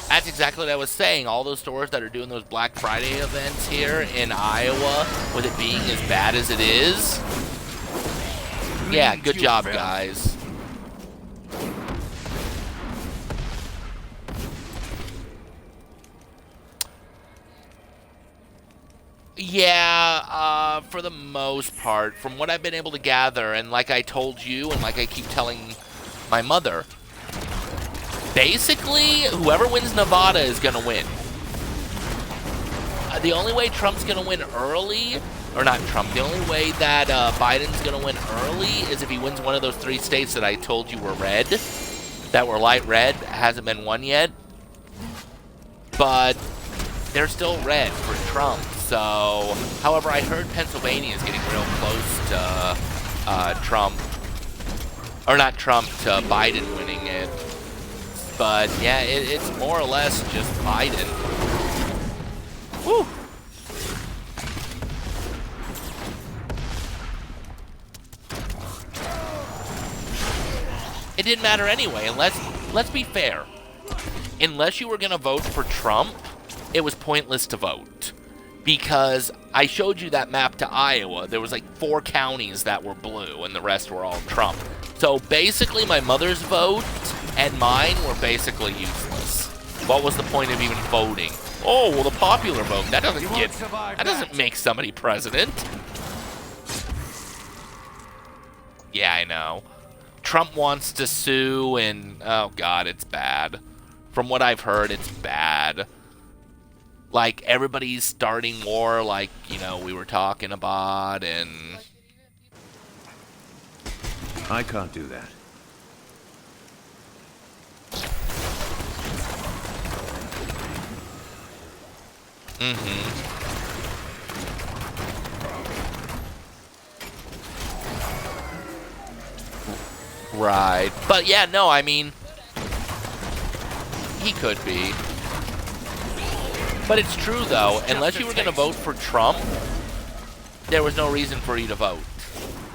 That's exactly what I was saying. All those stores that are doing those Black Friday events here in Iowa, with it being as bad as it is. Yeah, good job, guys. Yeah, for the most part, from what I've been able to gather, and like I told you, and like I keep telling my mother, basically, whoever wins Nevada is going to win. The only way Trump's going to win early, or not Trump, the only way that Biden's going to win early is if he wins one of those 3 states that I told you were red, that were light red, hasn't been won yet. But they're still red for Trump. So, however, I heard Pennsylvania is getting real close to Trump, or not Trump, to Biden winning it. But yeah, it's more or less just Biden. Woo! It didn't matter anyway, let's be fair. Unless you were going to vote for Trump, it was pointless to vote. Because I showed you that map to Iowa. There was like 4 counties that were blue, and the rest were all Trump. So basically, my mother's vote and mine were basically useless. What was the point of even voting? Oh, well, the popular vote, that doesn't make somebody president. Yeah, I know. Trump wants to sue, and oh god, it's bad. From what I've heard, it's bad. Like, everybody's starting war, like, you know, we were talking about, and... I can't do that. Right. But yeah, no, I mean, he could be. But it's true, though. Unless you were going to vote for Trump, there was no reason for you to vote.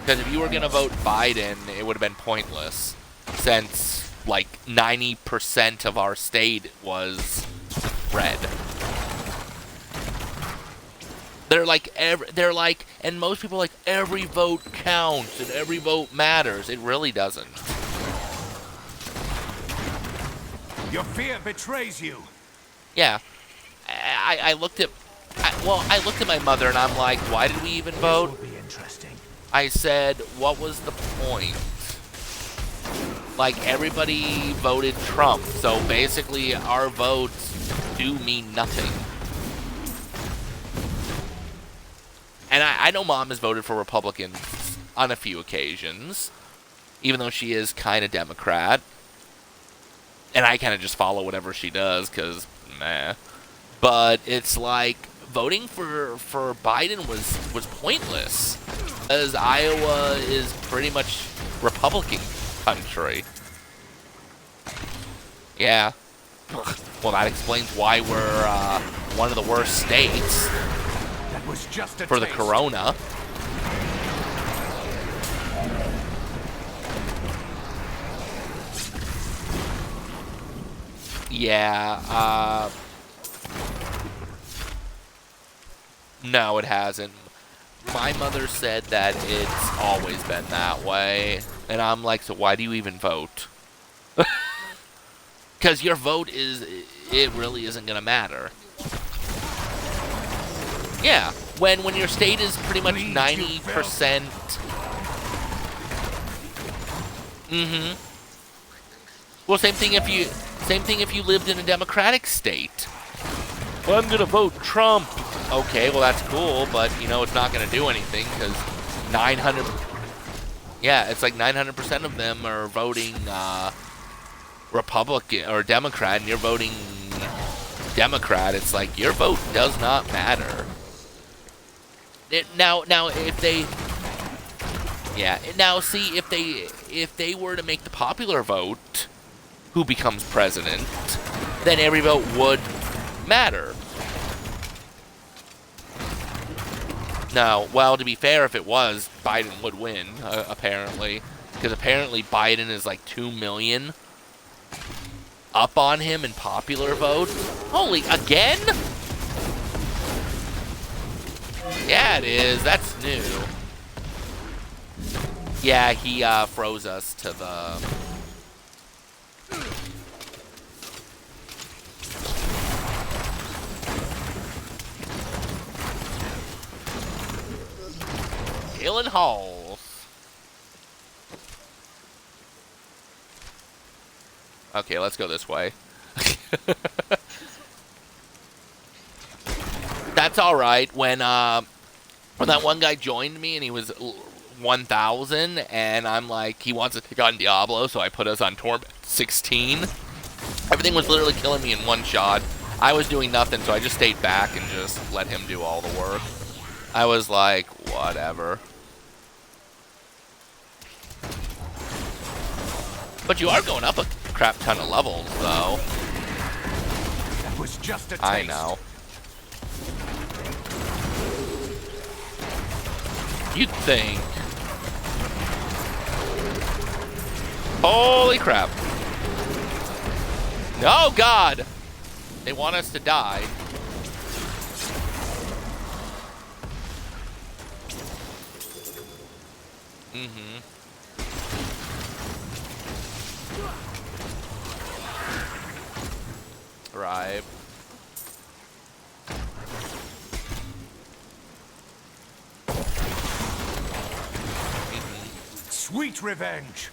Because if you were going to vote Biden, it would have been pointless. Since, like, 90% of our state was red. They're like, and most people are like, every vote counts and every vote matters. It really doesn't. Your fear betrays you. Yeah. I looked at my mother and I'm like, why did we even vote? This will be interesting. I said, what was the point? Like, everybody voted Trump, so basically our votes do mean nothing. And I know Mom has voted for Republicans on a few occasions, even though she is kind of Democrat. And I kind of just follow whatever she does, because, meh. But it's like, voting for Biden was pointless, because Iowa is pretty much Republican country. Yeah. Well, that explains why we're one of the worst states. That was just a For the taste. corona. Yeah, no, it hasn't. My mother said that it's always been that way. And I'm like, so why do you even vote? Because your vote it really isn't going to matter. Yeah, when your state is pretty much 90%. Well, same thing if you lived in a Democratic state. Well, I'm gonna vote Trump. Okay, well that's cool, but you know it's not gonna do anything because 900. Yeah, it's like 900% of them are voting Republican or Democrat, and you're voting Democrat. It's like your vote does not matter. Now if they, yeah, now see if they were to make the popular vote, who becomes president, then every vote would matter. Now, well, to be fair, if it was, Biden would win, apparently. Because apparently Biden is like 2 million up on him in popular vote. Holy, again? Yeah, it is. That's new. Yeah, he froze us to the... filling holes. Okay, let's go this way. That's all right. When that one guy joined me and he was 1,000, and I'm like, he wants to take on Diablo, so I put us on Torment 16. Everything was literally killing me in one shot. I was doing nothing, so I just stayed back and just let him do all the work. I was like, whatever. But you are going up a crap ton of levels, though. That was just a taste. I know. You'd think. Holy crap. Oh, God. They want us to die. Mm-hmm. Right. Sweet revenge.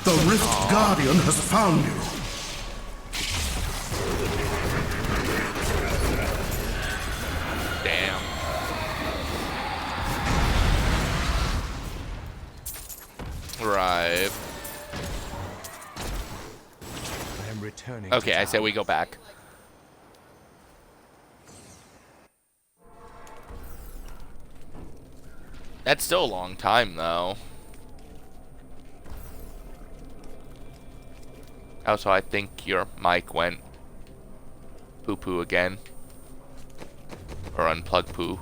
The Rift Guardian has found you. Damn. Right. I am returning. Okay, I say we go back. That's still a long time, though. Also, I think your mic went poo-poo again. Or unplug poo.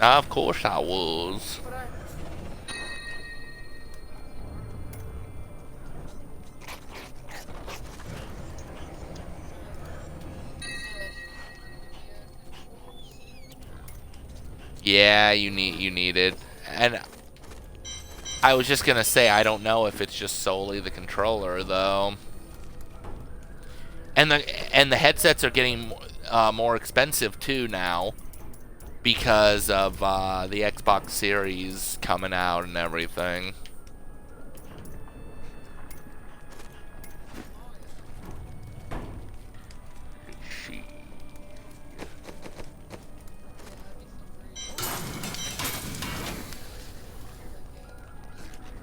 Of course I was. Yeah, you need it. And I was just gonna say, I don't know if it's just solely the controller though. And the headsets are getting more expensive too now because of the Xbox Series coming out and everything.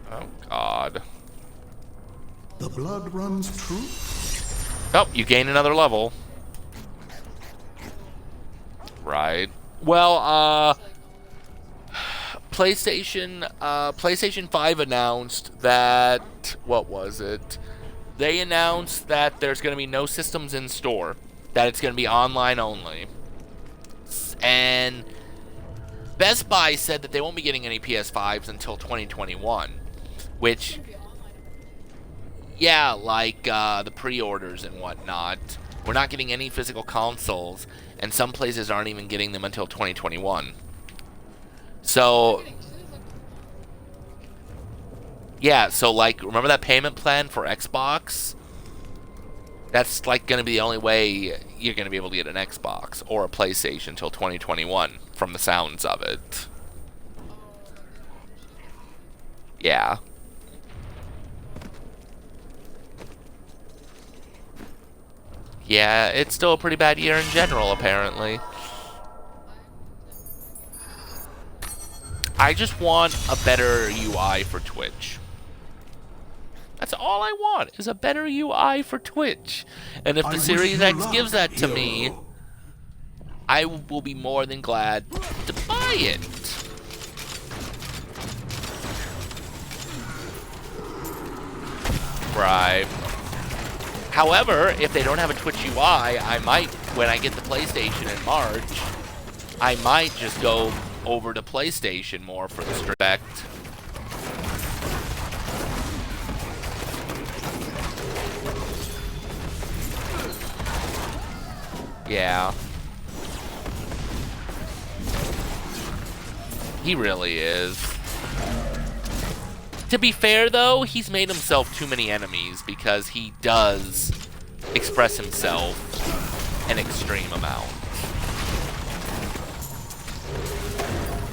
Oh God. The blood runs true. Oh, you gain another level. Right. Well, PlayStation 5 announced that, what was it? They announced that there's going to be no systems in store, that it's going to be online only. And Best Buy said that they won't be getting any PS5s until 2021, which, yeah, like the pre-orders and whatnot. We're not getting any physical consoles, and some places aren't even getting them until 2021. So, yeah, so like, remember that payment plan for Xbox? That's like going to be the only way you're going to be able to get an Xbox or a PlayStation until 2021, from the sounds of it. Yeah. Yeah, it's still a pretty bad year in general, apparently. I just want a better UI for Twitch. That's all I want, is a better UI for Twitch. And if the Series X gives that to me, I will be more than glad to buy it. Right. However, if they don't have a Twitch UI, I might, when I get the PlayStation in March, I might just go over to PlayStation more for this respect. Yeah. He really is. To be fair, though, he's made himself too many enemies because he does express himself an extreme amount.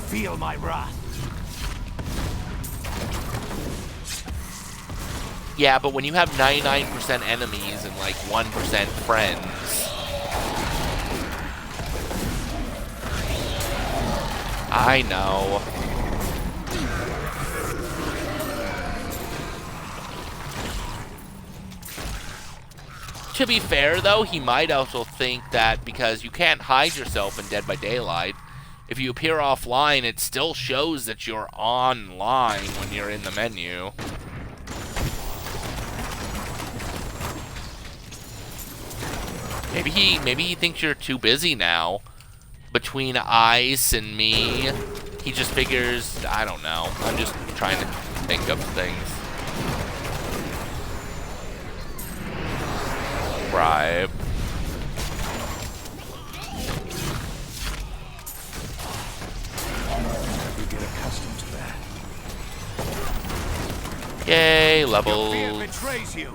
Feel my wrath. Yeah, but when you have 99% enemies and like 1% friends, I know. To be fair, though, he might also think that because you can't hide yourself in Dead by Daylight, if you appear offline, it still shows that you're online when you're in the menu. Maybe he thinks you're too busy now. Between Ice and me, he just figures, I don't know. I'm just trying to think of things. Right. You get accustomed to that. Yay, levels. Fear betrays you.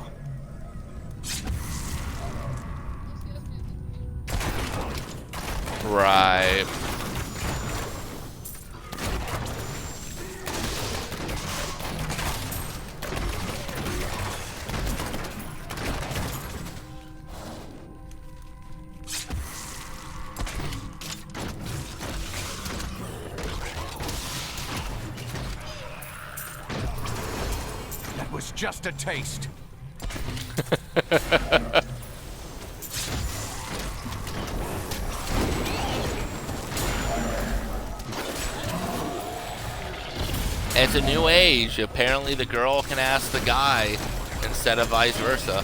Right. That was just a taste. It's a new age. Apparently the girl can ask the guy instead of vice versa.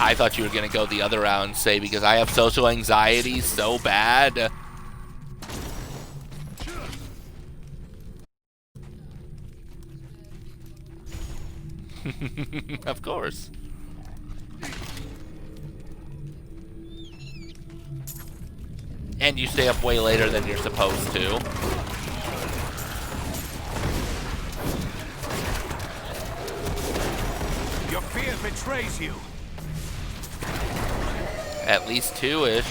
I thought you were going to go the other route and say, because I have social anxiety so bad. Of course. And you stay up way later than you're supposed to. Your fear betrays you. At least 2-ish.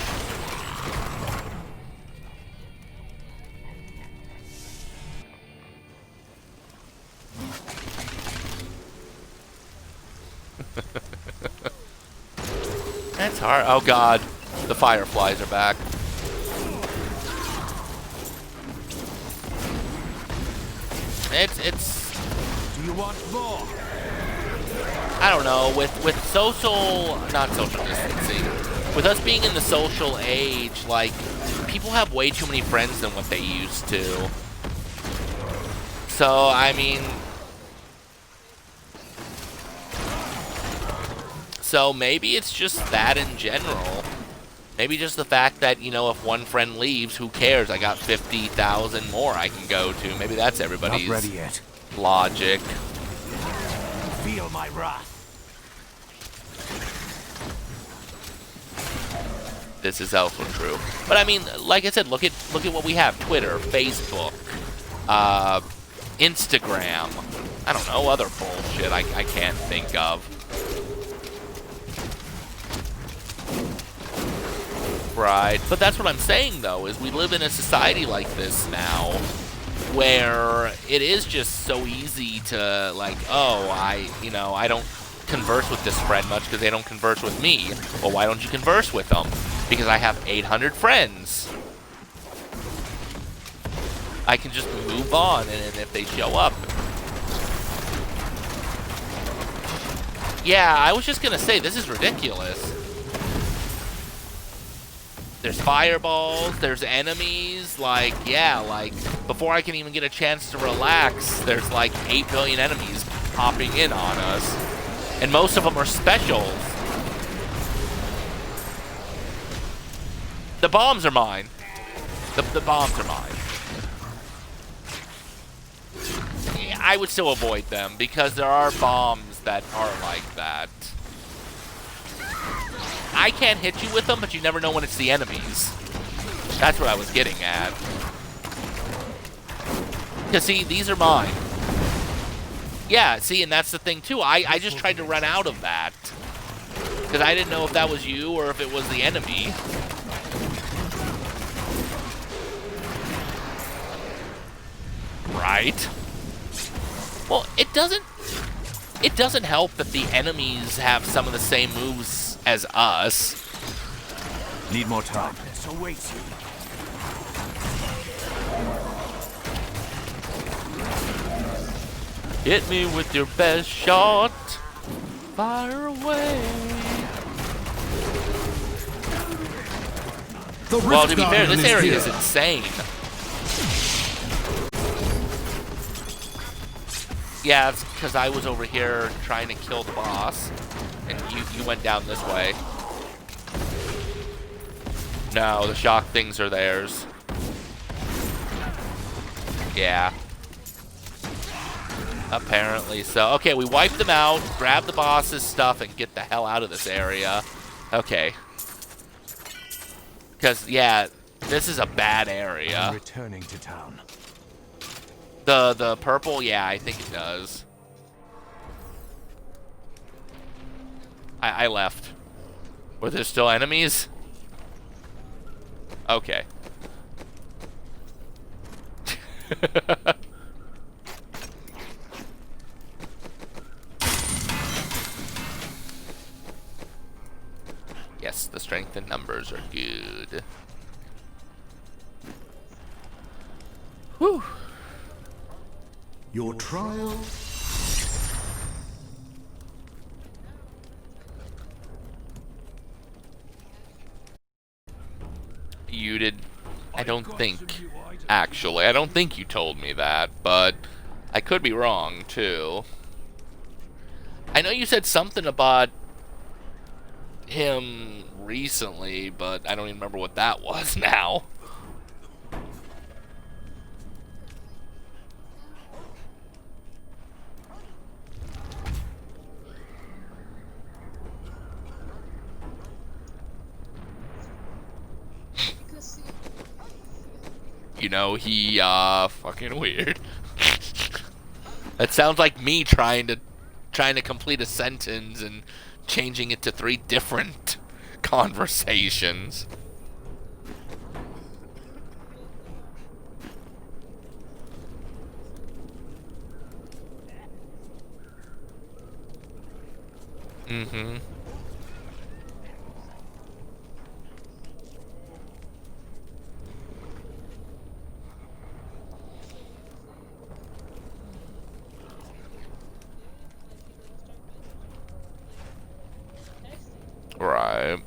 That's hard. Oh god, the fireflies are back. It's. Do you want more? I don't know. With not social distancing, with us being in the social age, like people have way too many friends than what they used to. So I mean, so maybe it's just that in general. Maybe just the fact that, you know, if one friend leaves, who cares? I got 50,000 more I can go to. Maybe that's everybody's Not ready yet. logic. Feel my wrath. This is also true. But I mean, like I said, look at what we have. Twitter, Facebook, Instagram. I don't know, other bullshit I can't think of. Right, but that's what I'm saying, though, is we live in a society like this now, where it is just so easy to, like, oh, I don't converse with this friend much because they don't converse with me. Well, why don't you converse with them? Because I have 800 friends. I can just move on, and if they show up. Yeah, I was just gonna say, this is ridiculous. There's fireballs, there's enemies, like, yeah, like, before I can even get a chance to relax, there's like 8 billion enemies popping in on us. And most of them are specials. The bombs are mine. The bombs are mine. I would still avoid them, because there are bombs that are like that. I can't hit you with them, but you never know when it's the enemies. That's what I was getting at. Because, see, these are mine. Yeah, see, and that's the thing, too. I just tried to run out of that. Because I didn't know if that was you or if it was the enemy. Right. Well, it doesn't help that the enemies have some of the same moves as us. Need more time. This awaits you. Hit me with your best shot. Fire away. Well, to be fair, this area is insane. Yeah, it's because I was over here trying to kill the boss, and you went down this way. No, the shock things are theirs. Yeah. Apparently so. Okay, we wipe them out, grab the boss's stuff, and get the hell out of this area. Okay. Because, yeah, this is a bad area. I'm returning to town. The purple, yeah, I think it does. I left. Were there still enemies? Okay. Yes, the strength in numbers are good. Whew. Your trial. You did. I don't think. Actually, I don't think you told me that, but I could be wrong, too. I know you said something about him recently, but I don't even remember what that was now. You know, he, fucking weird. That sounds like me trying to complete a sentence and changing it to 3 different conversations. Mm-hmm. Right.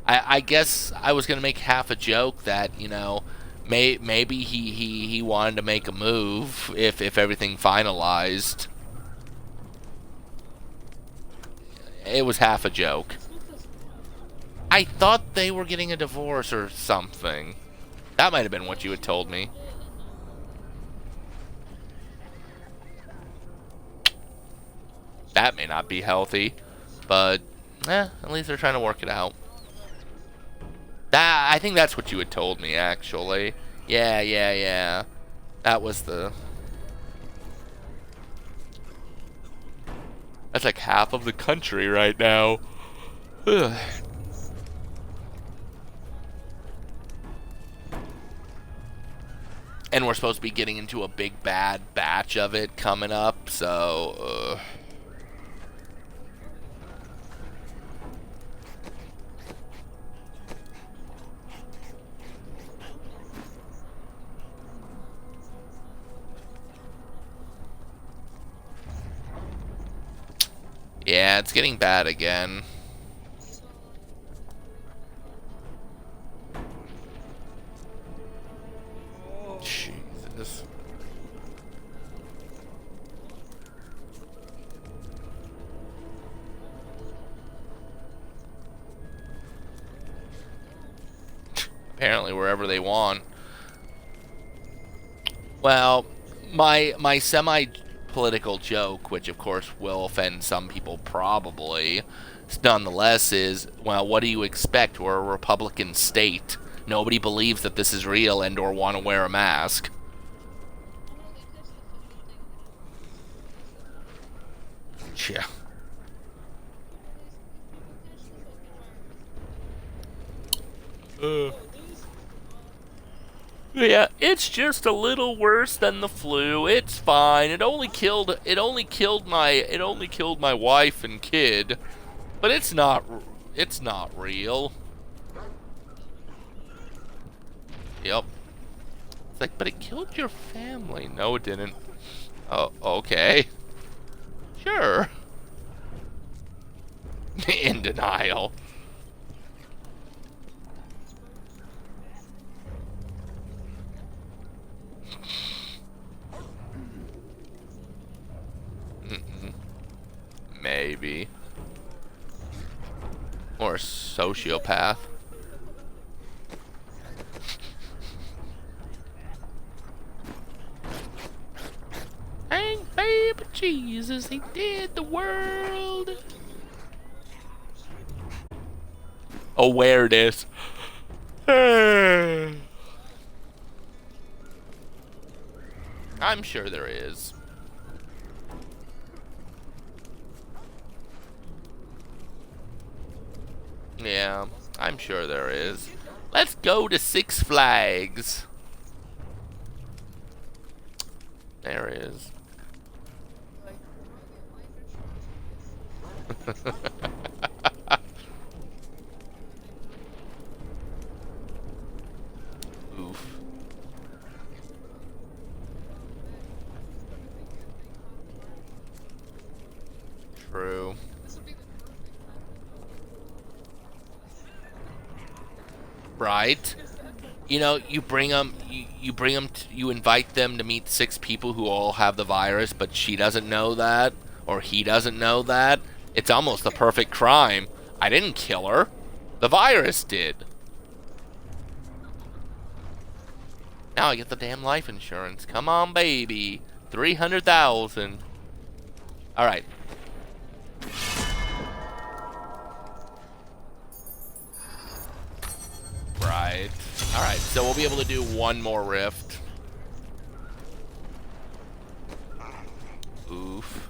I guess I was gonna make half a joke that, you know, maybe he wanted to make a move if everything finalized. It was half a joke. I thought they were getting a divorce or something. That might have been what you had told me. That may not be healthy, but at least they're trying to work it out. I think that's what you had told me, actually. Yeah. That was the... That's like half of the country right now. Ugh. And we're supposed to be getting into a big bad batch of it coming up, so... Yeah, it's getting bad again. Jesus. apparently wherever they want. Well, my semi-political joke, which of course will offend some people probably, nonetheless is, well, what do you expect? We're a Republican state. Nobody believes that this is real and or want to wear a mask. Yeah. Yeah, it's just a little worse than the flu. It's fine. It only killed my wife and kid. But it's not real. Yep. It's like, but it killed your family. No, it didn't. Oh, okay. Sure. In denial. Maybe. Or a sociopath. Thank baby Jesus, he did the world. Awareness. I'm sure there is. Yeah, I'm sure there is. Let's go to Six Flags. There is. Oof. True. Right? You know, you invite them to meet 6 people who all have the virus, but she doesn't know that, or he doesn't know that. It's almost the perfect crime. I didn't kill her. The virus did. Now I get the damn life insurance. Come on, baby. 300,000. All right. Right. Alright, so we'll be able to do one more rift. Oof.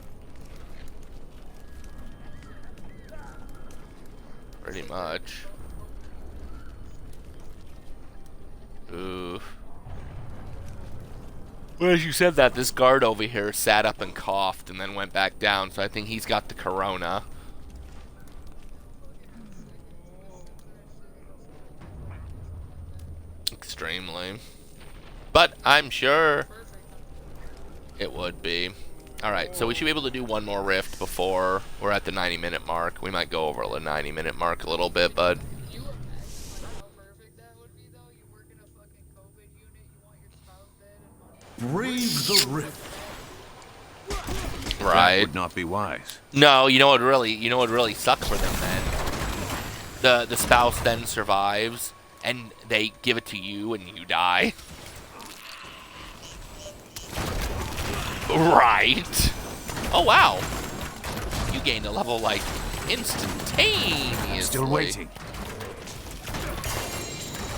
Pretty much. Oof. Well, as you said that, this guard over here sat up and coughed and then went back down, so I think he's got the corona. Extremely. But I'm sure it would be. Alright, so we should be able to do one more rift before we're at the 90-minute mark. We might go over the 90-minute mark a little bit, but... Brave the rift. Right. That would not be wise. No, you know what really sucks for them then? The spouse then survives, and they give it to you, and you die. Right. Oh, wow. You gained a level, like, instantaneously. Still waiting.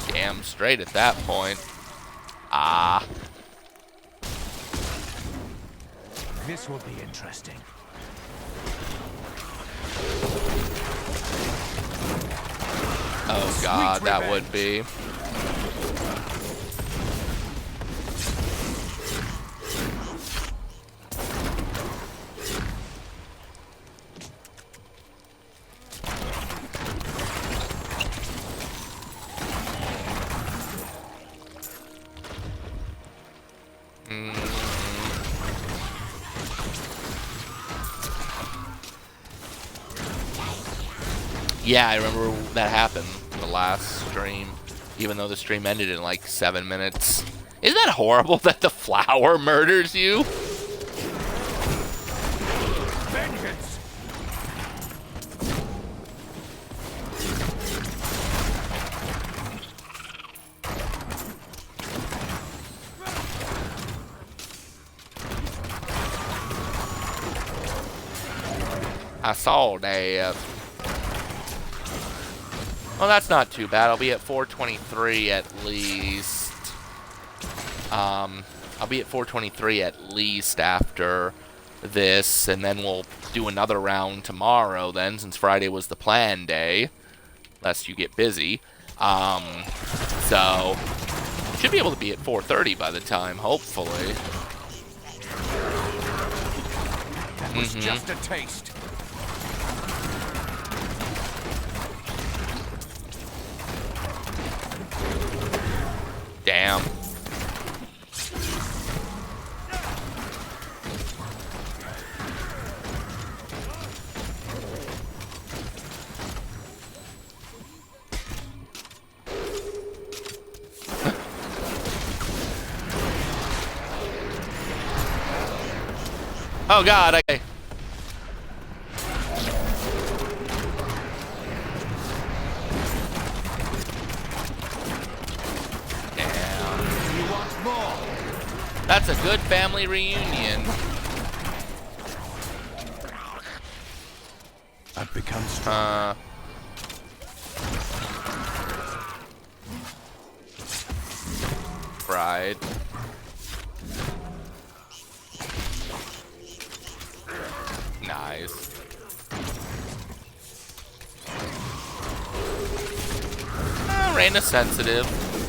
Damn straight at that point. Ah. This will be interesting. Oh, God, that would be. Yeah, I remember that happened in the last stream, even though the stream ended in like 7 minutes. Isn't that horrible that the flower murders you? Vengeance! I saw that. Well, that's not too bad. I'll be at 423 at least. I'll be at 423 at least after this, and then we'll do another round tomorrow then, since Friday was the plan day, lest you get busy. So, should be able to be at 430 by the time, hopefully. That was just a taste. Damn. Oh god, okay. You want more? That's a good family reunion. I've become strong. Pride. Nice. Rain is sensitive,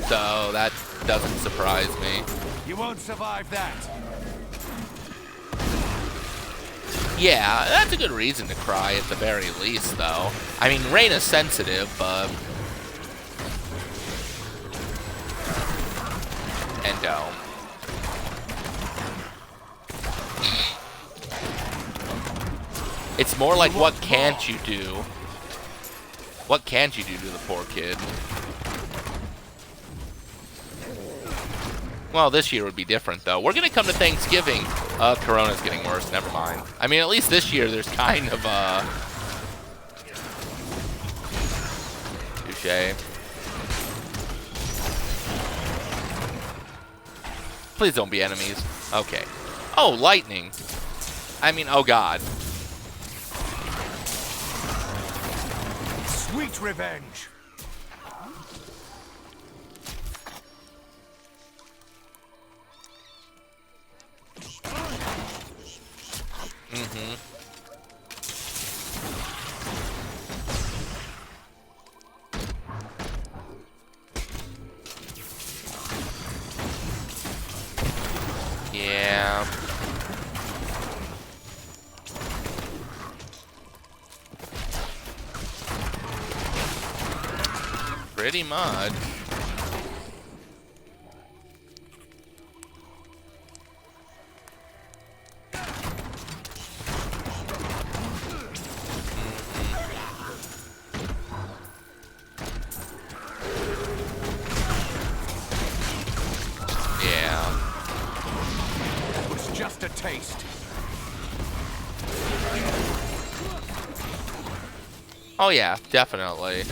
so that doesn't surprise me. You won't survive that. Yeah, that's a good reason to cry at the very least, though. I mean, Rain is sensitive, but... And don't. It's more like, what can't you do? What can't you do to the poor kid? Well, this year would be different, though. We're going to come to Thanksgiving. Corona's getting worse. Never mind. I mean, at least this year there's kind of, touche. Please don't be enemies. Okay. Oh, lightning. I mean, oh god. Sweet revenge. Yeah. Pretty much. Yeah. That was just a taste. Oh yeah, definitely.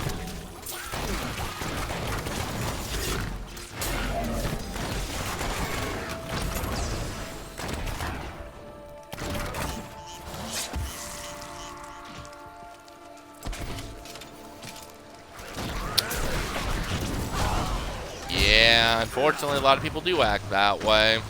Yeah, unfortunately, a lot of people do act that way.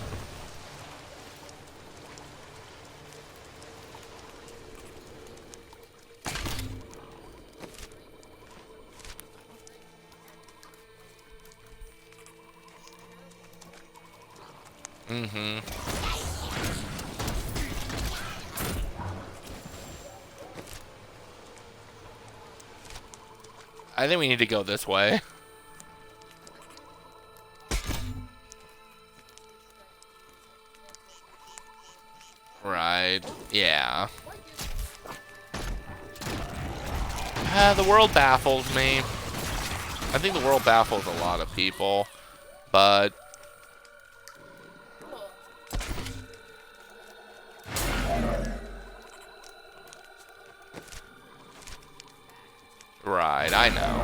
I think we need to go this way. Right. Yeah. The world baffles me. I think the world baffles a lot of people, but... Right, I know.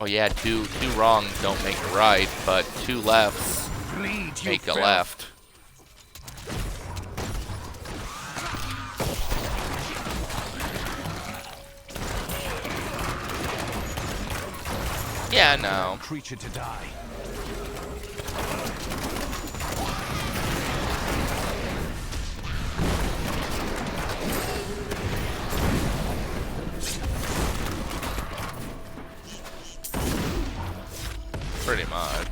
Oh yeah, two wrongs don't make a right, but two lefts Bleed, you make a filth. left. Yeah, no. Creature to die. Pretty much.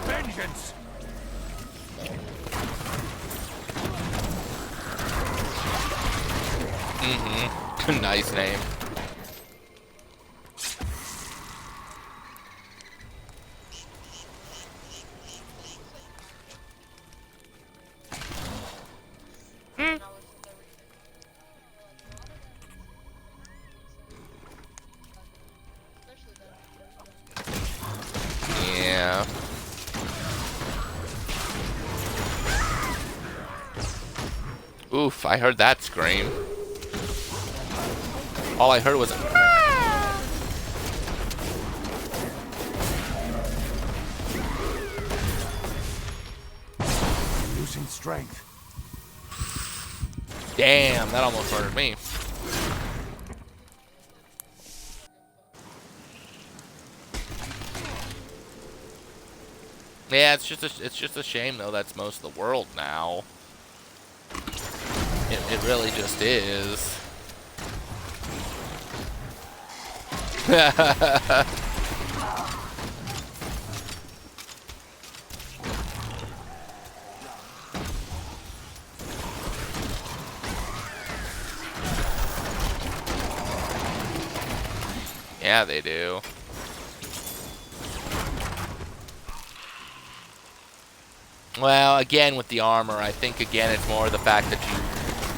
Vengeance! Nice name. Yeah. Oof, I heard that scream. All I heard was Losing strength. damn, that almost murdered me. Yeah, it's just a shame though. That's most of the world now. It really just is. Yeah, they do. Well, again with the armor, I think again it's more the fact that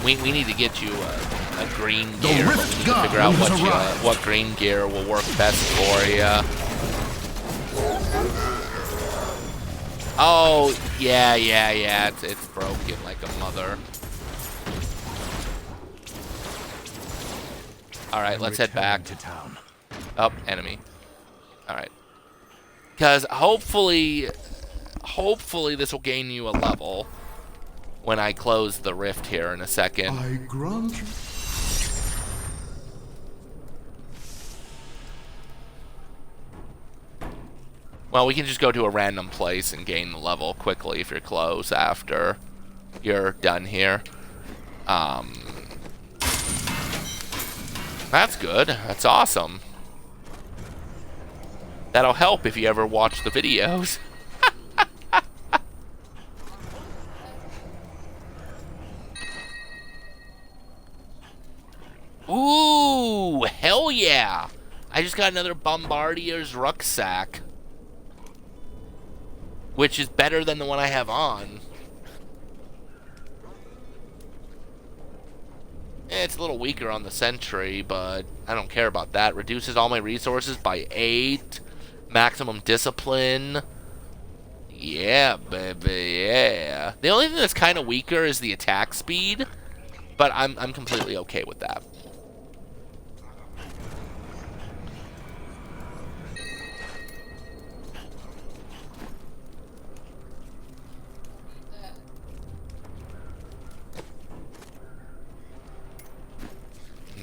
we need to get you a green gear. We need to figure out what green gear will work best for you. Oh yeah, it's broken like a mother. All right, let's head back to town. Up, enemy. All right, because hopefully this will gain you a level when I close the rift here in a second. I grant you. Well, we can just go to a random place and gain the level quickly if you're close after you're done here. That's good. That's awesome. That'll help if you ever watch the videos. Ooh, hell yeah! I just got another Bombardier's rucksack, which is better than the one I have on. It's a little weaker on the sentry, but I don't care about that. Reduces all my resources by 8. Maximum discipline. Yeah, baby, yeah. The only thing that's kind of weaker is the attack speed, but I'm completely okay with that.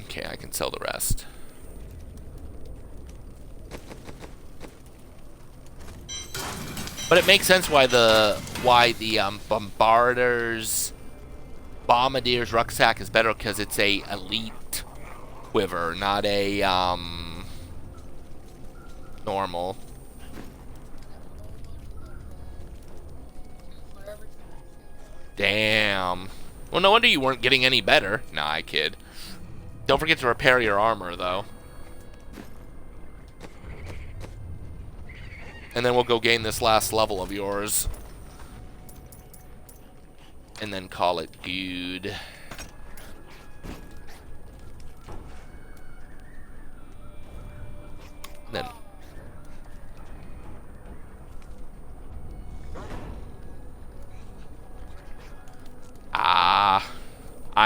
Okay, I can sell the rest. But it makes sense why the Bombardier's rucksack is better, because it's a elite quiver, not a normal. Damn. Well, no wonder you weren't getting any better. Nah, I kid. Don't forget to repair your armor, though. And then we'll go gain this last level of yours. And then call it good.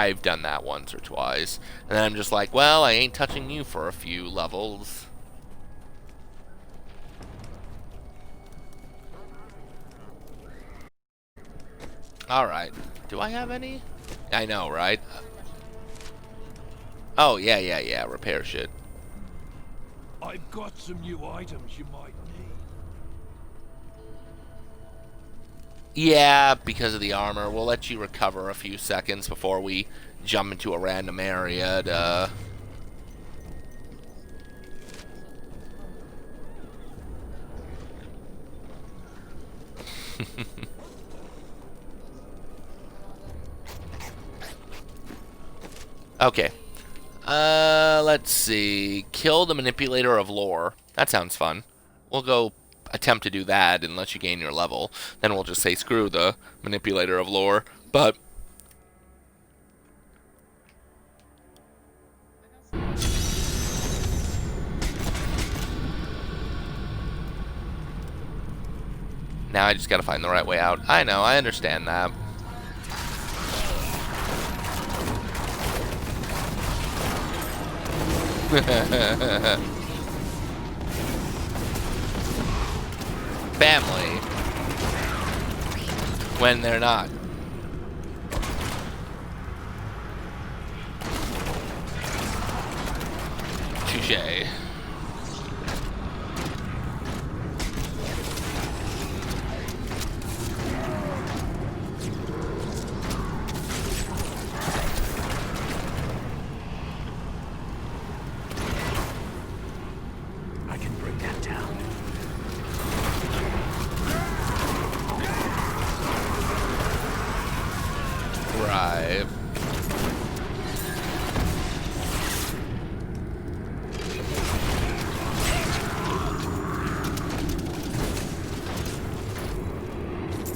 I've done that once or twice. And then I'm just like, well, I ain't touching you for a few levels. Alright. Do I have any? I know, right? Oh, yeah. Repair shit. I've got some new items you might need. Yeah, because of the armor. We'll let you recover a few seconds before we jump into a random area to... Okay. Let's see. Kill the manipulator of lore. That sounds fun. We'll go attempt to do that unless you gain your level. Then we'll just say screw the manipulator of lore. But now I just gotta find the right way out. I know, I understand that. Family. When they're not. Touché. I can bring that down. Right.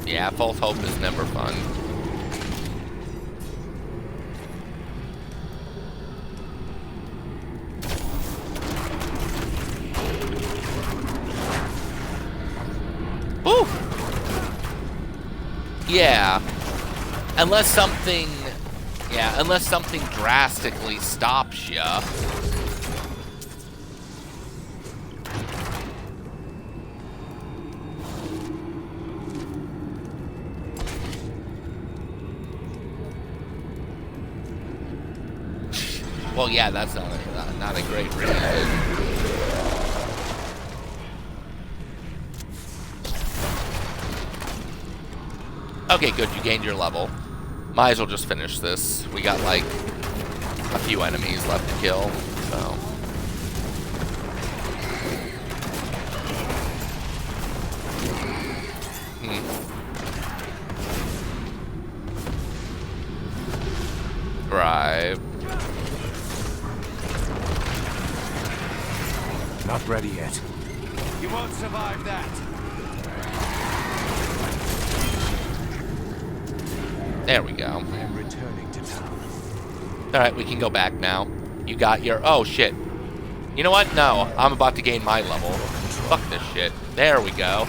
Yeah, false hope is never fun. Woo! Yeah. Unless something drastically stops ya. Well, yeah, that's not a great reason. Okay, good. You gained your level. Might as well just finish this. We got like a few enemies left to kill, so. Right. Not ready yet. You won't survive that. There we go. I am returning to town. Alright, we can go back now. You got your... Oh, shit. You know what? No. I'm about to gain my level. Fuck this shit. There we go.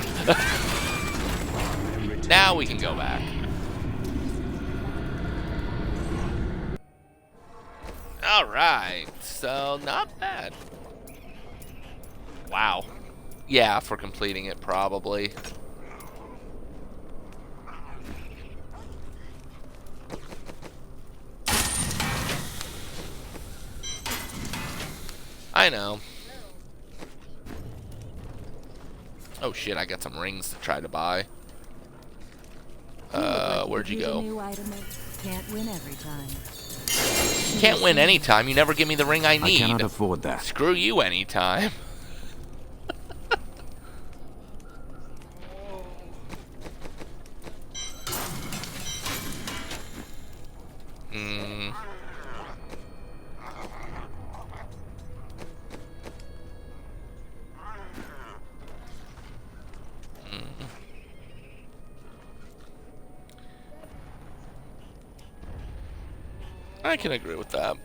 Now we can go back. Alright. So, not bad. Wow. Yeah, for completing it, probably. I know. Oh shit, I got some rings to try to buy. Where'd you go? Can't win every time. Can't win anytime. You never give me the ring I need. I cannot afford that. Screw you anytime. I can agree with that.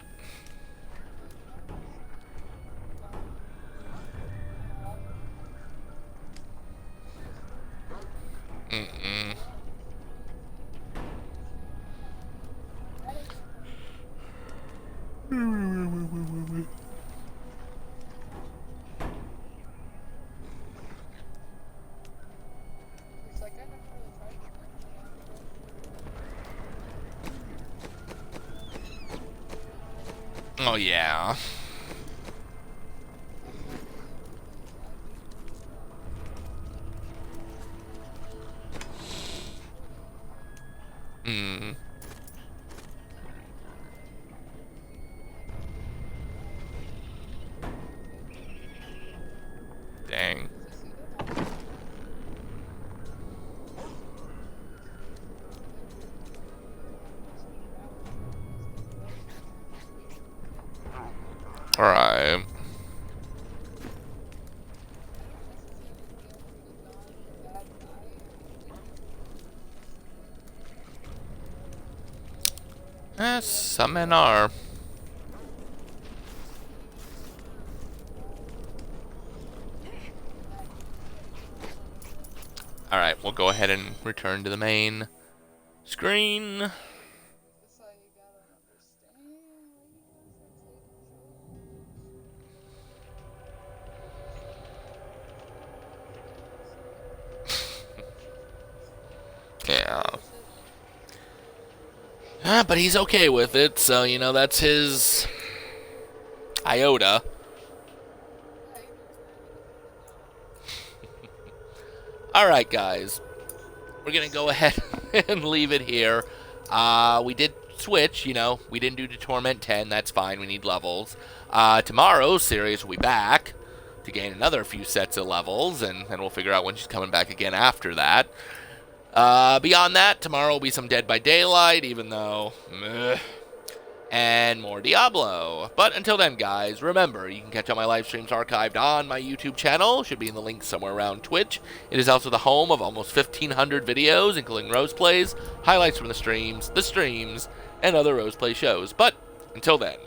Oh, yeah. Hmm. Dang. Alright. Some men are. Alright, we'll go ahead and return to the main screen. Yeah. But he's okay with it, so, you know, that's his iota. Alright, guys. We're going to go ahead and leave it here. We did switch, you know. We didn't do the Torment 10. That's fine. We need levels. Tomorrow's series will be back to gain another few sets of levels, and then we'll figure out when she's coming back again after that. Beyond that, tomorrow will be some Dead by Daylight, even though, meh, and more Diablo. But until then, guys, remember, you can catch all my live streams archived on my YouTube channel. Should be in the link somewhere around Twitch. It is also the home of almost 1,500 videos, including Rose Plays, highlights from the streams, and other Rose Play shows. But until then,